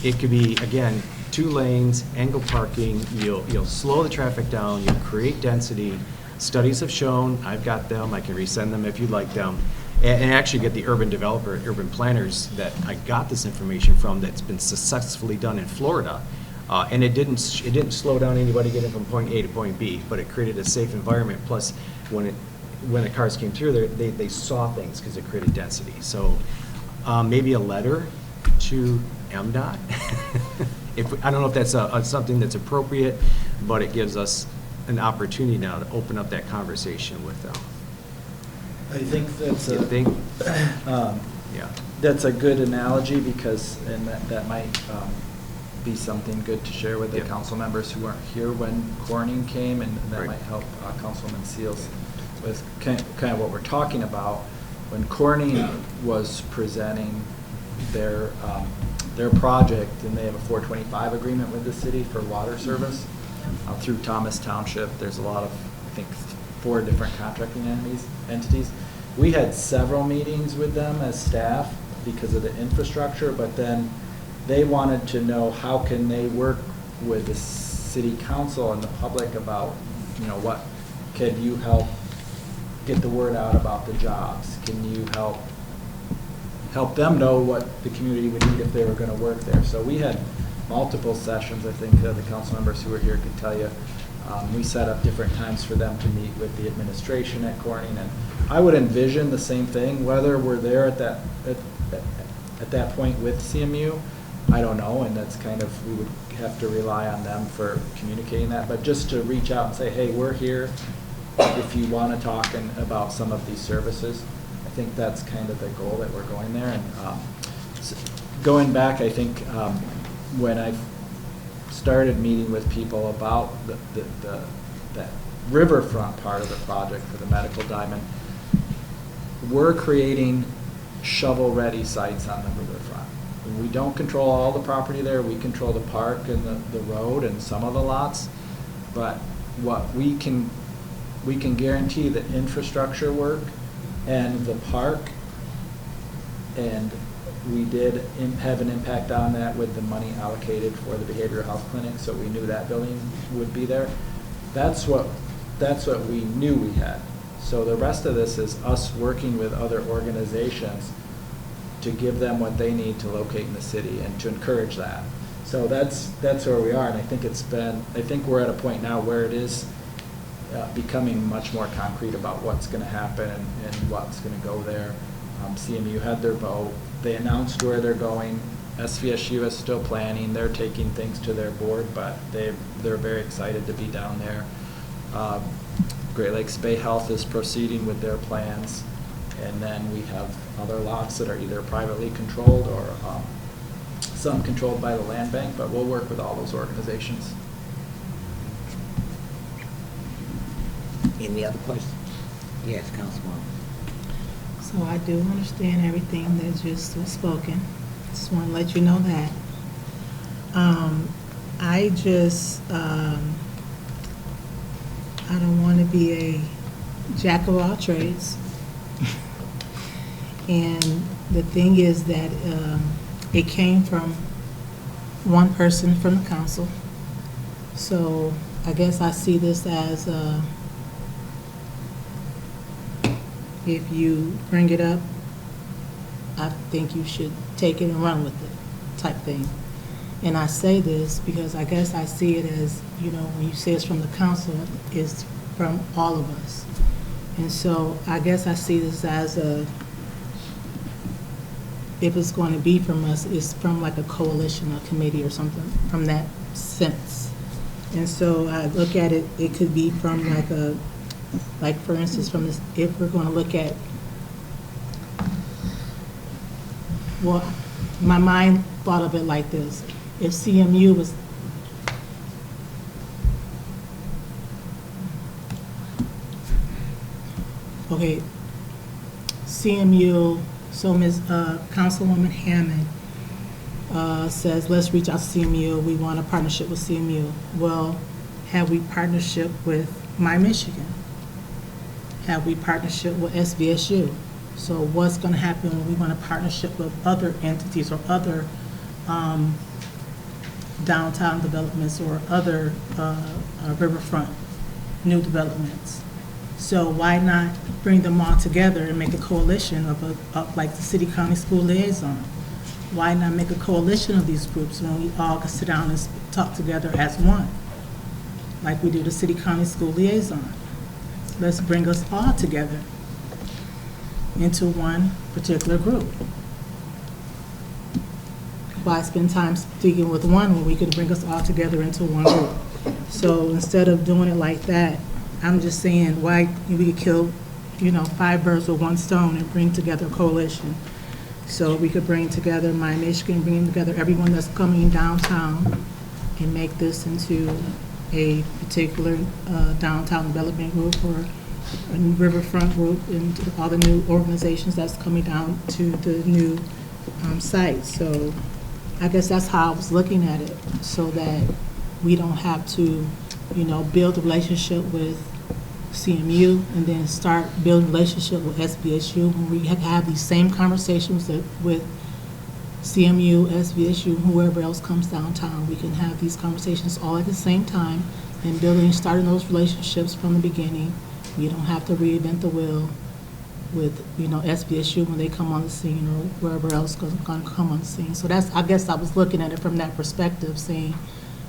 It could be, again, 2 lanes, angle parking, you'll slow the traffic down, you'll create density. Studies have shown, I've got them, I can resend them if you'd like them, and actually get the urban developer, urban planners that I got this information from that's been successfully done in Florida. And it didn't slow down anybody getting from point A to point B, but it created a safe environment. Plus, when the cars came through there, they saw things because it created density. So maybe a letter to MDOT. I don't know if that's something that's appropriate, but it gives us an opportunity now to open up that conversation with them. I think that's yeah. That's a good analogy because, and that might be something good to share with the council members who weren't here when Corning came, and that might help Councilman Seals with kind of what we're talking about. When Corning was presenting their project, and they have a 425 agreement with the city for water service through Thomas Township. There's a lot of, I think, 4 different contracting entities. We had several meetings with them as staff because of the infrastructure, but then they wanted to know how can they work with the city council and the public about, what can you help get the word out about the jobs? Can you help them know what the community would need if they were going to work there? So we had multiple sessions. I think the council members who were here could tell you. We set up different times for them to meet with the administration at Corning, and I would envision the same thing. Whether we're there at that point with CMU, I don't know, and that's kind of, we would have to rely on them for communicating that. But just to reach out and say, hey, we're here if you want to talk about some of these services. I think that's kind of the goal that we're going there. And going back, I think when I started meeting with people about that riverfront part of the project for the medical diamond, we're creating shovel-ready sites on the riverfront. We don't control all the property there. We control the park and the road and some of the lots. But what we can guarantee the infrastructure work and the park, and we did have an impact on that with the money allocated for the behavioral health clinic, so we knew that building would be there. That's what we knew we had. So the rest of this is us working with other organizations to give them what they need to locate in the city and to encourage that. So that's where we are, and I think we're at a point now where it is becoming much more concrete about what's going to happen and what's going to go there. CMU had their vote. They announced where they're going. SVSU is still planning. They're taking things to their board, but they're very excited to be down there. Great Lakes Bay Health is proceeding with their plans. And then we have other lots that are either privately controlled or some controlled by the land bank, but we'll work with all those organizations. Any other questions? Yes, Councilwoman. So I do understand everything that just was spoken. Just want to let you know that. I just, I don't want to be a jack of all trades. And the thing is that it came from one person from the council. So I guess I see this as if you bring it up, I think you should take it and run with it type thing. And I say this because I guess I see it as, when you say it's from the council, it's from all of us. And so I guess I see this as if it's going to be from us, it's from like a coalition, a committee or something, from that sense. And so I look at it, it could be from like for instance, from this, if we're going to look at, well, my mind thought of it like this. If CMU was, okay, CMU, so Ms. Councilwoman Hammond says, let's reach out to CMU. We want a partnership with CMU. Well, have we partnership with My Michigan? Have we partnership with SVSU? So what's going to happen when we want a partnership with other entities or other downtown developments or other riverfront new developments. So why not bring them all together and make a coalition of like the city county school liaison? Why not make a coalition of these groups when we all can sit down and talk together as one, like we do the city county school liaison? Let's bring us all together into one particular group. Why spend time speaking with one when we could bring us all together into one group? So instead of doing it like that, I'm just saying why we could kill, 5 birds with one stone and bring together a coalition. So we could bring together My Michigan, bring together everyone that's coming downtown and make this into a particular downtown development group or a riverfront group and all the new organizations that's coming down to the new site. So I guess that's how I was looking at it, so that we don't have to, build a relationship with CMU and then start building a relationship with SBSU when we have these same conversations with CMU, SBSU, whoever else comes downtown. We can have these conversations all at the same time and starting those relationships from the beginning. You don't have to reinvent the wheel with, SBSU when they come on the scene or wherever else is going to come on the scene. So I guess I was looking at it from that perspective, saying,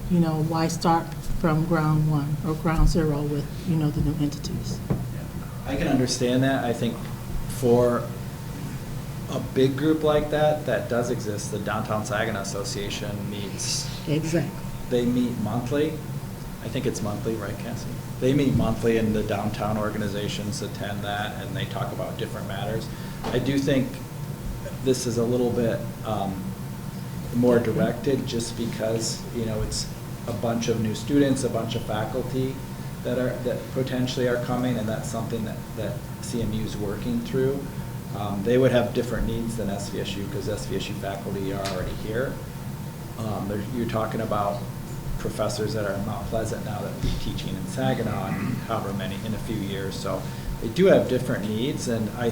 why start from ground one or ground zero with, the new entities? I can understand that. I think for a big group like that does exist. The Downtown Saginaw Association meets. Exactly. They meet monthly. I think it's monthly, right, Cassie? They meet monthly, and the downtown organizations attend that, and they talk about different matters. I do think this is a little bit more directed, just because it's a bunch of new students, a bunch of faculty that potentially are coming, and that's something that CMU is working through. They would have different needs than SVSU because SVSU faculty are already here. You're talking about professors that are in Mount Pleasant now that will be teaching in Saginaw and however many in a few years. So they do have different needs, and I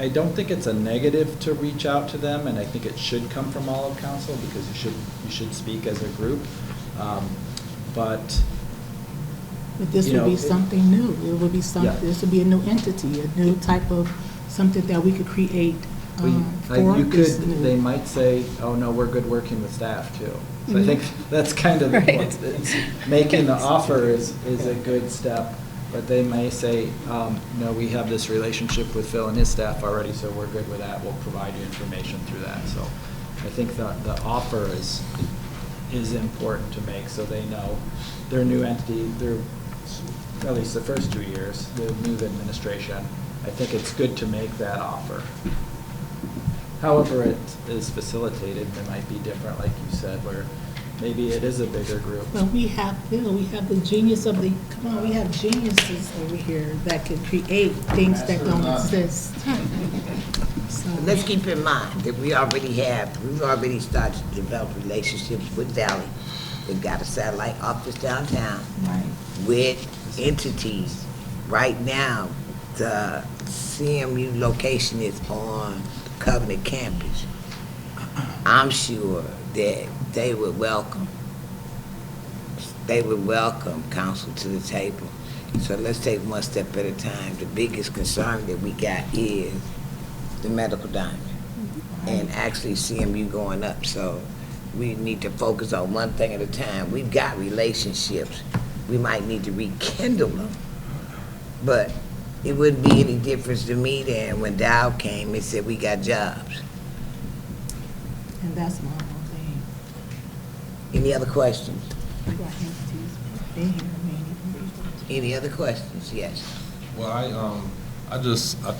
don't think it's a negative to reach out to them, and I think it should come from all of council because you should speak as a group. But this would be something new. It would be something. Yeah. This would be a new entity, a new type of something that we could create. They might say, "Oh no, we're good working with staff too." So I think that's kind of making the offer is a good step. But they may say, "No, we have this relationship with Phil and his staff already, so we're good with that. We'll provide you information through that." So I think the offer is important to make, so they know their new entity. They're at least the first 2 years, the new administration. I think it's good to make that offer. However it is facilitated, it might be different, like you said, where maybe it is a bigger group. Well, we have the genius of we have geniuses over here that can create things that don't exist. So. Let's keep in mind that we've already started to develop relationships with Valley. They've got a satellite office downtown with entities. Right now, the CMU location is on Covenant campus. I'm sure that they would welcome council to the table. So let's take one step at a time. The biggest concern that we got is the medical diamond and actually CMU going up. So we need to focus on one thing at a time. We've got relationships. We might need to rekindle them, but it wouldn't be any difference to me than when Dow came and said we got jobs. And that's my whole thing. Any other questions? We got entities in here, Any other questions? Yes. Well, I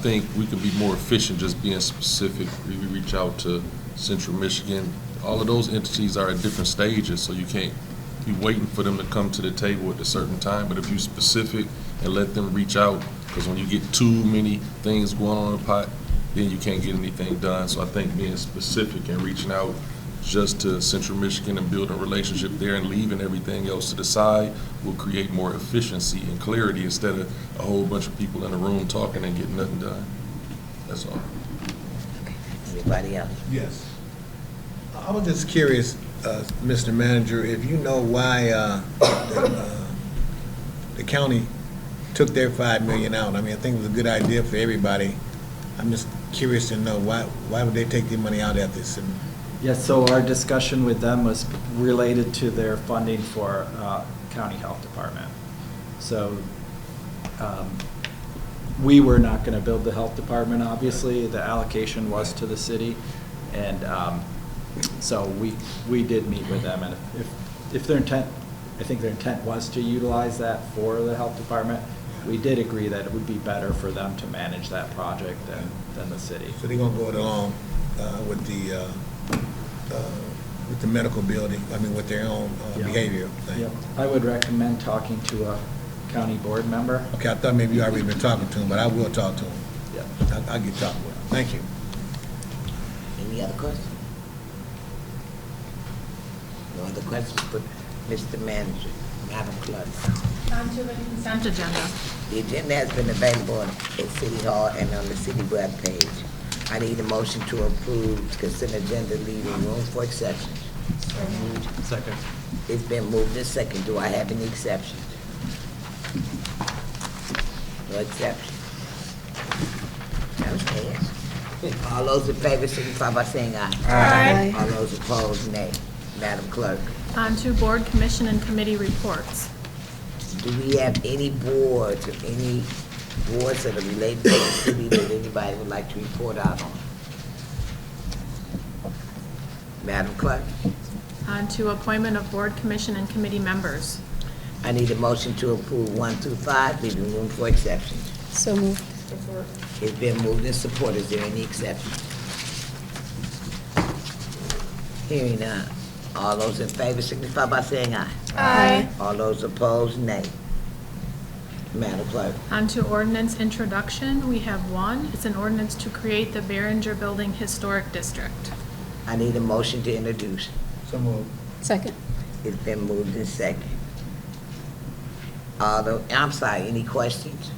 think we could be more efficient just being specific. We reach out to Central Michigan. All of those entities are at different stages, so you can't be waiting for them to come to the table at a certain time. But if you're specific and let them reach out, because when you get too many things going on in the pot, then you can't get anything done. So I think being specific and reaching out just to Central Michigan and building a relationship there and leaving everything else to the side will create more efficiency and clarity instead of a whole bunch of people in a room talking and getting nothing done. That's all. Anybody else? Yes. I was just curious, Mr. Manager, if you know why the county took their $5 million out. I mean, I think it was a good idea for everybody. I'm just curious to know why would they take their money out at this? And Yes, so our discussion with them was related to their funding for county health department. So we were not going to build the health department, obviously. The allocation was to the city. And so we did meet with them. And if their intent, I think their intent was to utilize that for the health department, we did agree that it would be better for them to manage that project than the city. so they're gonna go along with the medical building, I mean, with their own Yeah. behavior thing. Yep. I would recommend talking to a county board member. Okay, I thought maybe you already been talking to him, but I will talk to him. Yeah. I'll get talking with him. Thank you. Any other questions? No other questions for Mr. Manager, Madam Clerk? On to the consent agenda. The agenda has been available at City Hall and on the city webpage. I need a motion to approve consent agenda leaving room for exceptions. Second. It's been moved and second. Do I have any exceptions? No exceptions. That was fast. All those in favor signify by saying aye. Aye. All those opposed, nay. Madam Clerk, On to board, commission, and committee reports. do we have any boards or any boards that are related to the city that anybody would like to report out on? Madam Clerk, On to appointment of board, commission, and committee members. I need a motion to approve 1 through 5, leaving room for exceptions. So moved. It's been moved and supported. Is there any exceptions? Hearing none. All those in favor signify by saying aye. Aye. All those opposed, nay. Madam Clerk, On to ordinance introduction, we have one. It's an ordinance to create the Behringer Building Historic District. I need a motion to introduce. So moved. Second. It's been moved and second. I'm sorry, any questions?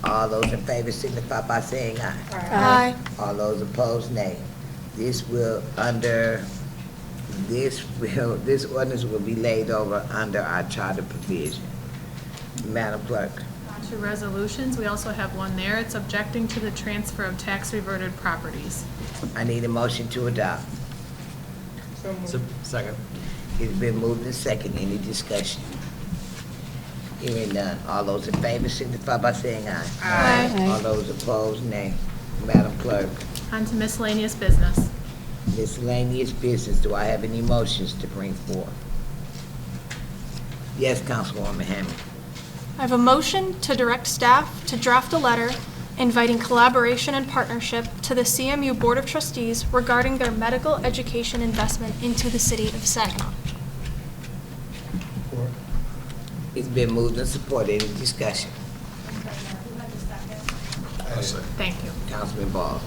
All those in favor signify by saying aye. Aye. All those opposed, nay. This ordinance will be laid over under our charter provision. Madam Clerk, On to resolutions, we also have one there. It's objecting to the transfer of tax reverted properties. I need a motion to adopt. Second. It's been moved and second. Any discussion? Hearing none. All those in favor signify by saying aye. Aye. All those opposed, nay. Madam Clerk, On to miscellaneous business. miscellaneous business. Do I have any motions to bring forth? Yes, Councilwoman Hammond. I have a motion to direct staff to draft a letter inviting collaboration and partnership to the CMU Board of Trustees regarding their medical education investment into the city of Saginaw. It's been moved and supported. Any discussion? Thank you. Councilman Ball.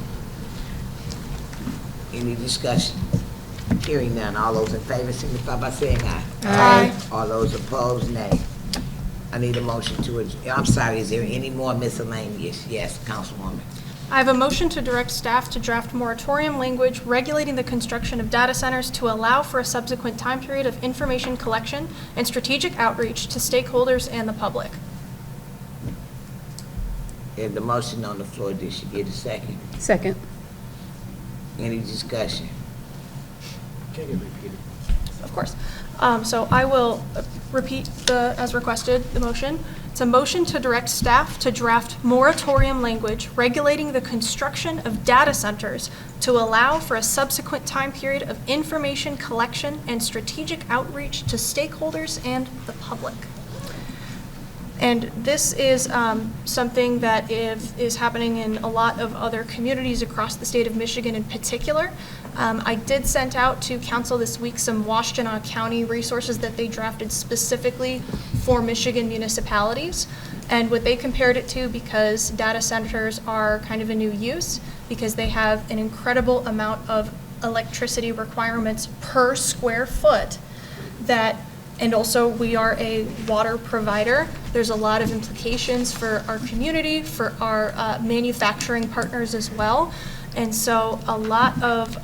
Any discussion? Hearing none. All those in favor signify by saying aye. Aye. All those opposed, nay. I need a motion to, I'm sorry, is there any more miscellaneous? Yes, Councilwoman. I have a motion to direct staff to draft moratorium language regulating the construction of data centers to allow for a subsequent time period of information collection and strategic outreach to stakeholders and the public. There's the motion on the floor. Did she get a second? Second. Any discussion? Can you repeat it? Of course. So I will repeat as requested, the motion. It's a motion to direct staff to draft moratorium language regulating the construction of data centers to allow for a subsequent time period of information collection and strategic outreach to stakeholders and the public. And this is something that is happening in a lot of other communities across the state of Michigan in particular. I did send out to council this week some Washtenaw County resources that they drafted specifically for Michigan municipalities. And what they compared it to, because data centers are kind of a new use, because they have an incredible amount of electricity requirements per square foot, and also we are a water provider. There's a lot of implications for our community, for our manufacturing partners as well. And so a lot of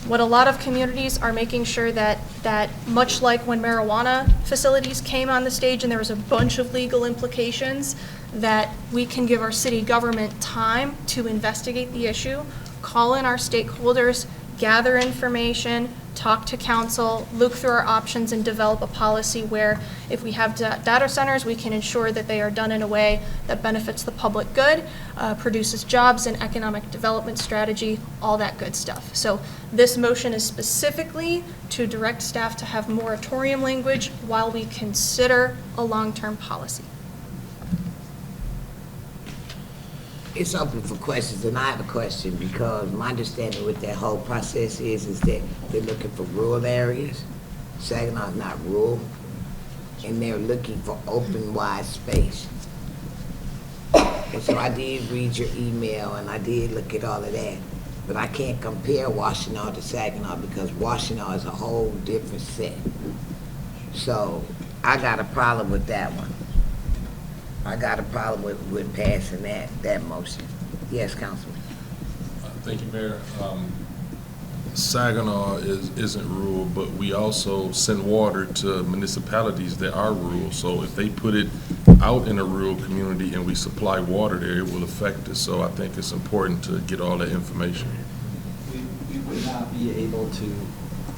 What a lot of communities are making sure that much like when marijuana facilities came on the stage and there was a bunch of legal implications, that we can give our city government time to investigate the issue, call in our stakeholders, gather information, talk to council, look through our options, and develop a policy where if we have data centers, we can ensure that they are done in a way that benefits the public good, produces jobs and economic development strategy, all that good stuff. So this motion is specifically to direct staff to have moratorium language while we consider a long-term policy. It's open for questions, and I have a question, because my understanding with that whole process is that they're looking for rural areas. Saginaw is not rural, and they're looking for open, wide space. And so I did read your email, and I did look at all of that, but I can't compare Washtenaw to Saginaw because Washtenaw is a whole different set. So I got a problem with that one. I got a problem with passing that motion. Yes, Councilman. Thank you, Mayor. Saginaw isn't rural, but we also send water to municipalities that are rural. So if they put it out in a rural community and we supply water there, it will affect us. So I think it's important to get all that information. We would not be able to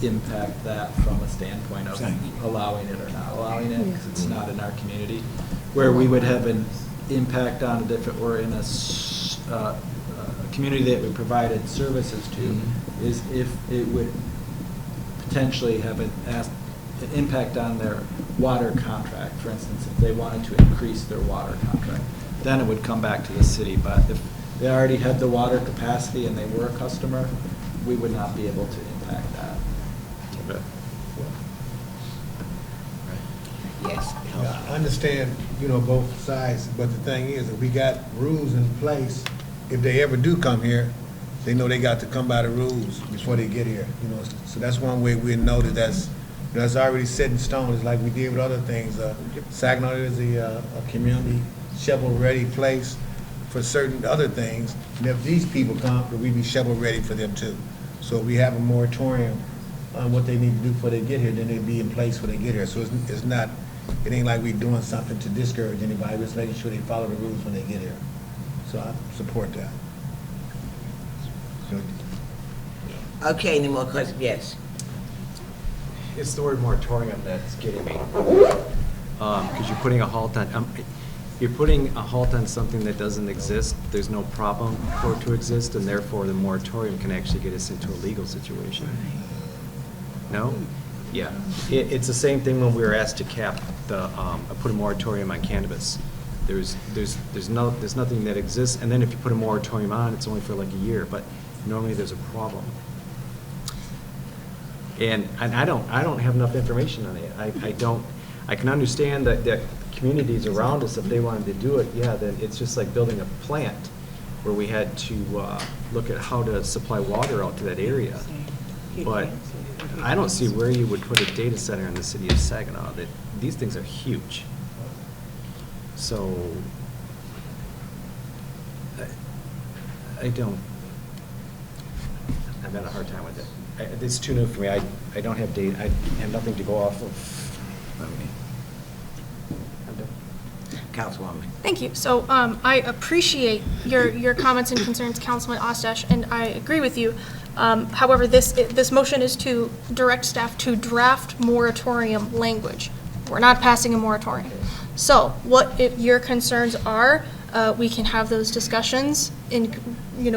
impact that from a standpoint of allowing it or not allowing it, because it's not in our community. Where we would have an impact on it if it were in a community that we provided services to, is if it would potentially have an impact on their water contract. For instance, if they wanted to increase their water contract, then it would come back to the city. But if they already had the water capacity and they were a customer, we would not be able to impact that. Okay. Yes. I understand, both sides, but the thing is, if we got rules in place, if they ever do come here, they know they got to come by the rules before they get here, So that's one way we know that that's already set in stone. It's like we did with other things. Saginaw is a community shovel-ready place for certain other things. And if these people come, we be shovel-ready for them too. So if we have a moratorium on what they need to do before they get here, then they'd be in place when they get here. So it ain't like we doing something to discourage anybody, we're just making sure they follow the rules when they get here. So I support that. Okay, any more questions? Yes. It's the word moratorium that's getting me. Because you're putting a halt on something that doesn't exist. There's no problem for it to exist, and therefore the moratorium can actually get us into a legal situation. No? Yeah. It's the same thing when we were asked to cap put a moratorium on cannabis. There's nothing that exists, and then if you put a moratorium on, it's only for like a year, but normally there's a problem. And I don't have enough information on it. I can understand that communities around us, if they wanted to do it, yeah, then it's just like building a plant where we had to look at how to supply water out to that area. But I don't see where you would put a data center in the city of Saginaw. These things are huge. So I've had a hard time with it. It's too new for me. I don't have data. I have nothing to go off of. I'm done. Councilwoman. Thank you. So I appreciate your comments and concerns, Councilman Ostash, and I agree with you. However, this motion is to direct staff to draft moratorium language. We're not passing a moratorium. So what if your concerns are, we can have those discussions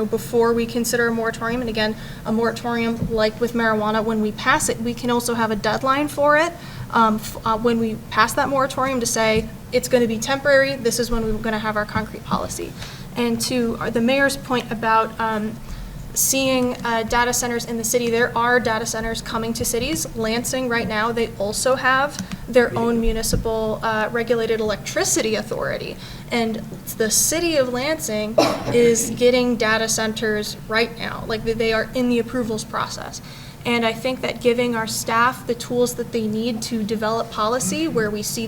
before we consider a moratorium. And again, a moratorium, like with marijuana, when we pass it, we can also have a deadline for it. When we pass that moratorium, to say it's going to be temporary, this is when we're going to have our concrete policy. And to the mayor's point about seeing data centers in the city, there are data centers coming to cities. Lansing right now, they also have their own municipal regulated electricity authority. And the city of Lansing is getting data centers right now. Like they are in the approvals process. And I think that giving our staff the tools that they need to develop policy where we see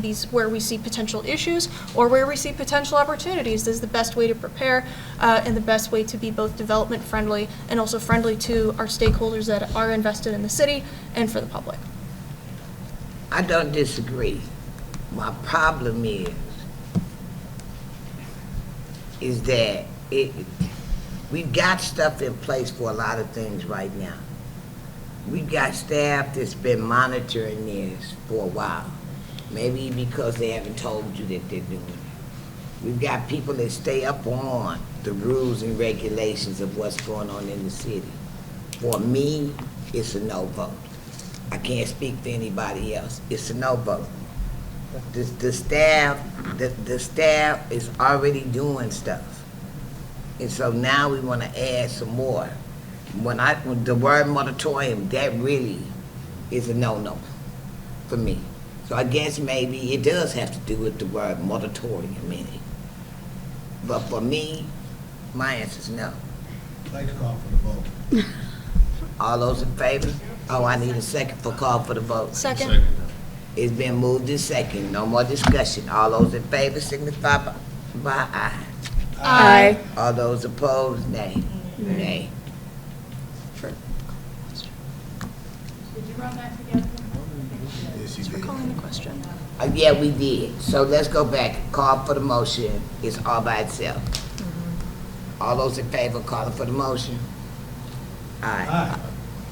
potential issues or where we see potential opportunities is the best way to prepare and the best way to be both development friendly and also friendly to our stakeholders that are invested in the city and for the public. I don't disagree. My problem is that we've got stuff in place for a lot of things right now. We've got staff that's been monitoring this for a while, maybe because they haven't told you that they're doing it. We've got people that stay up on the rules and regulations of what's going on in the city. For me, it's a no vote. I can't speak for anybody else. It's a no vote. The staff is already doing stuff. And so now we want to add some more. When the word moratorium, that really is a no-no for me. So I guess maybe it does have to do with the word moratorium in it. But for me, my answer is no. I'd like to call for the vote. All those in favor? Oh, I need a second for call for the vote. Second. It's been moved in second. No more discussion. All those in favor signify by aye. Aye. All those opposed, nay. Nay. Did you run that together? We're calling the question. Yeah, we did. So let's go back. Call for the motion. It's all by itself. All those in favor calling for the motion? Aye.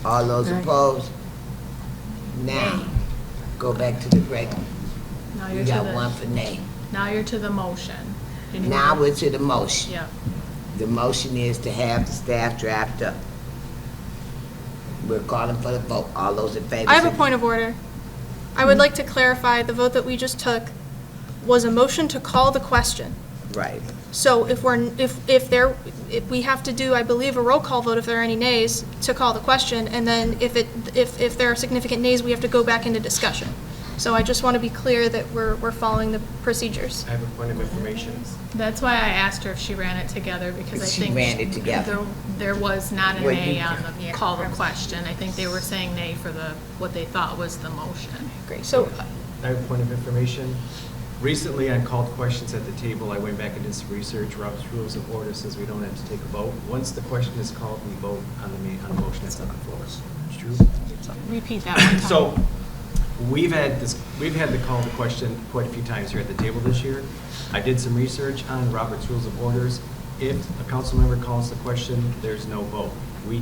All those opposed? Nay. Go back to the regular. Now You you're to got the, one for nay. now you're to the motion. Did you Now wanna- we're to the motion. Yep. The motion is to have the staff draft up. We're calling for the vote. All those in favor? I have a point of order. I would like to clarify the vote that we just took was a motion to call the question. Right. So if we have to do, I believe, a roll call vote if there are any nays to call the question, and then if there are significant nays, we have to go back into discussion. So I just want to be clear that we're following the procedures. I have a point of information. That's why I asked her if she ran it together, because I She think ran it together. there was not a Well, nay you- on the call the question. I think they were saying nay for what they thought was the motion. Great. So I have a point of information. Recently, on called questions at the table, I went back and did some research. Robert's Rules of Order says we don't have to take a vote. Once the question is called, we vote on the motion that's on the floor. It's true. Repeat that one time. So, we've had the call the question quite a few times here at the table this year. I did some research on Robert's Rules of Orders. If a council member calls the question, there's no vote. We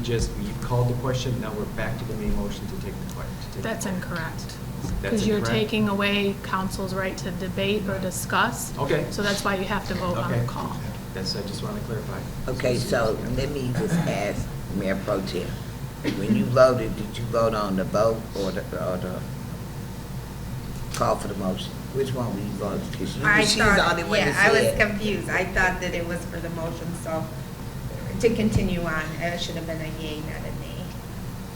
called the question, now we're back to the main motion to take the question. That's incorrect. That's Because you're incorrect? taking away council's right to debate or discuss. Okay. So that's why you have to vote on Okay. the call. I just want to clarify. Okay, so let me just ask Mayor Pro Tem. When you voted, did you vote on the vote or the call for the motion? Which one were you voting? Because she's the only one I that was said. confused. I thought that it was for the motion, so to continue on, it should have been a yay, not a nay.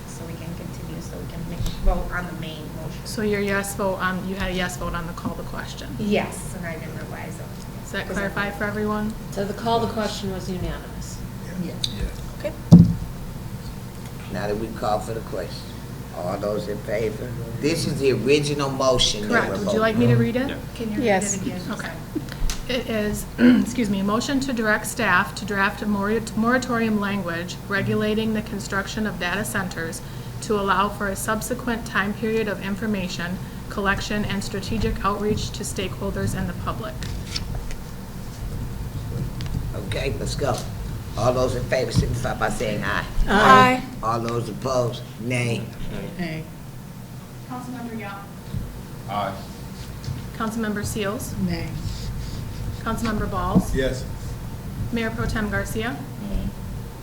So we can continue, so we can vote on the main motion. So your yes vote you had a yes vote on the call the question. Yes, and I didn't realize it. Does that clarify for everyone? So the call to question was unanimous? Okay. Now that we call for the question, all those in favor? This is the original motion that Correct. we're Would you like me to read it? Can you read Yes. it again? Okay. It is, excuse me, a motion to direct staff to draft a moratorium language regulating the construction of data centers to allow for a subsequent time period of information collection and strategic outreach to stakeholders and the public. Okay, let's go. All those in favor signify by saying aye. Aye. All those opposed, nay. Nay. Councilmember Young. Aye. Councilmember Seals. Nay. Councilmember Balls. Yes. Mayor Pro Tem Garcia. Nay.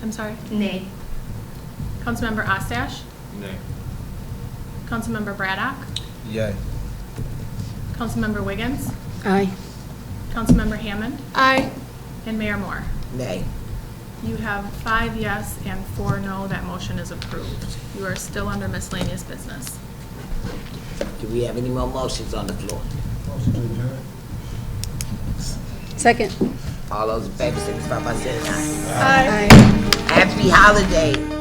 I'm sorry. Nay. Councilmember Ostash. Nay. Councilmember Braddock. Yay. Councilmember Wiggins. Aye. Councilmember Hammond. Aye. And Mayor Moore. Nay. You have 5 yes and 4 no. That motion is approved. You are still under miscellaneous business. Do we have any more motions on the floor? Motion to adjourn. Second. All those in favor signify by saying aye. Aye. Aye. Happy holiday.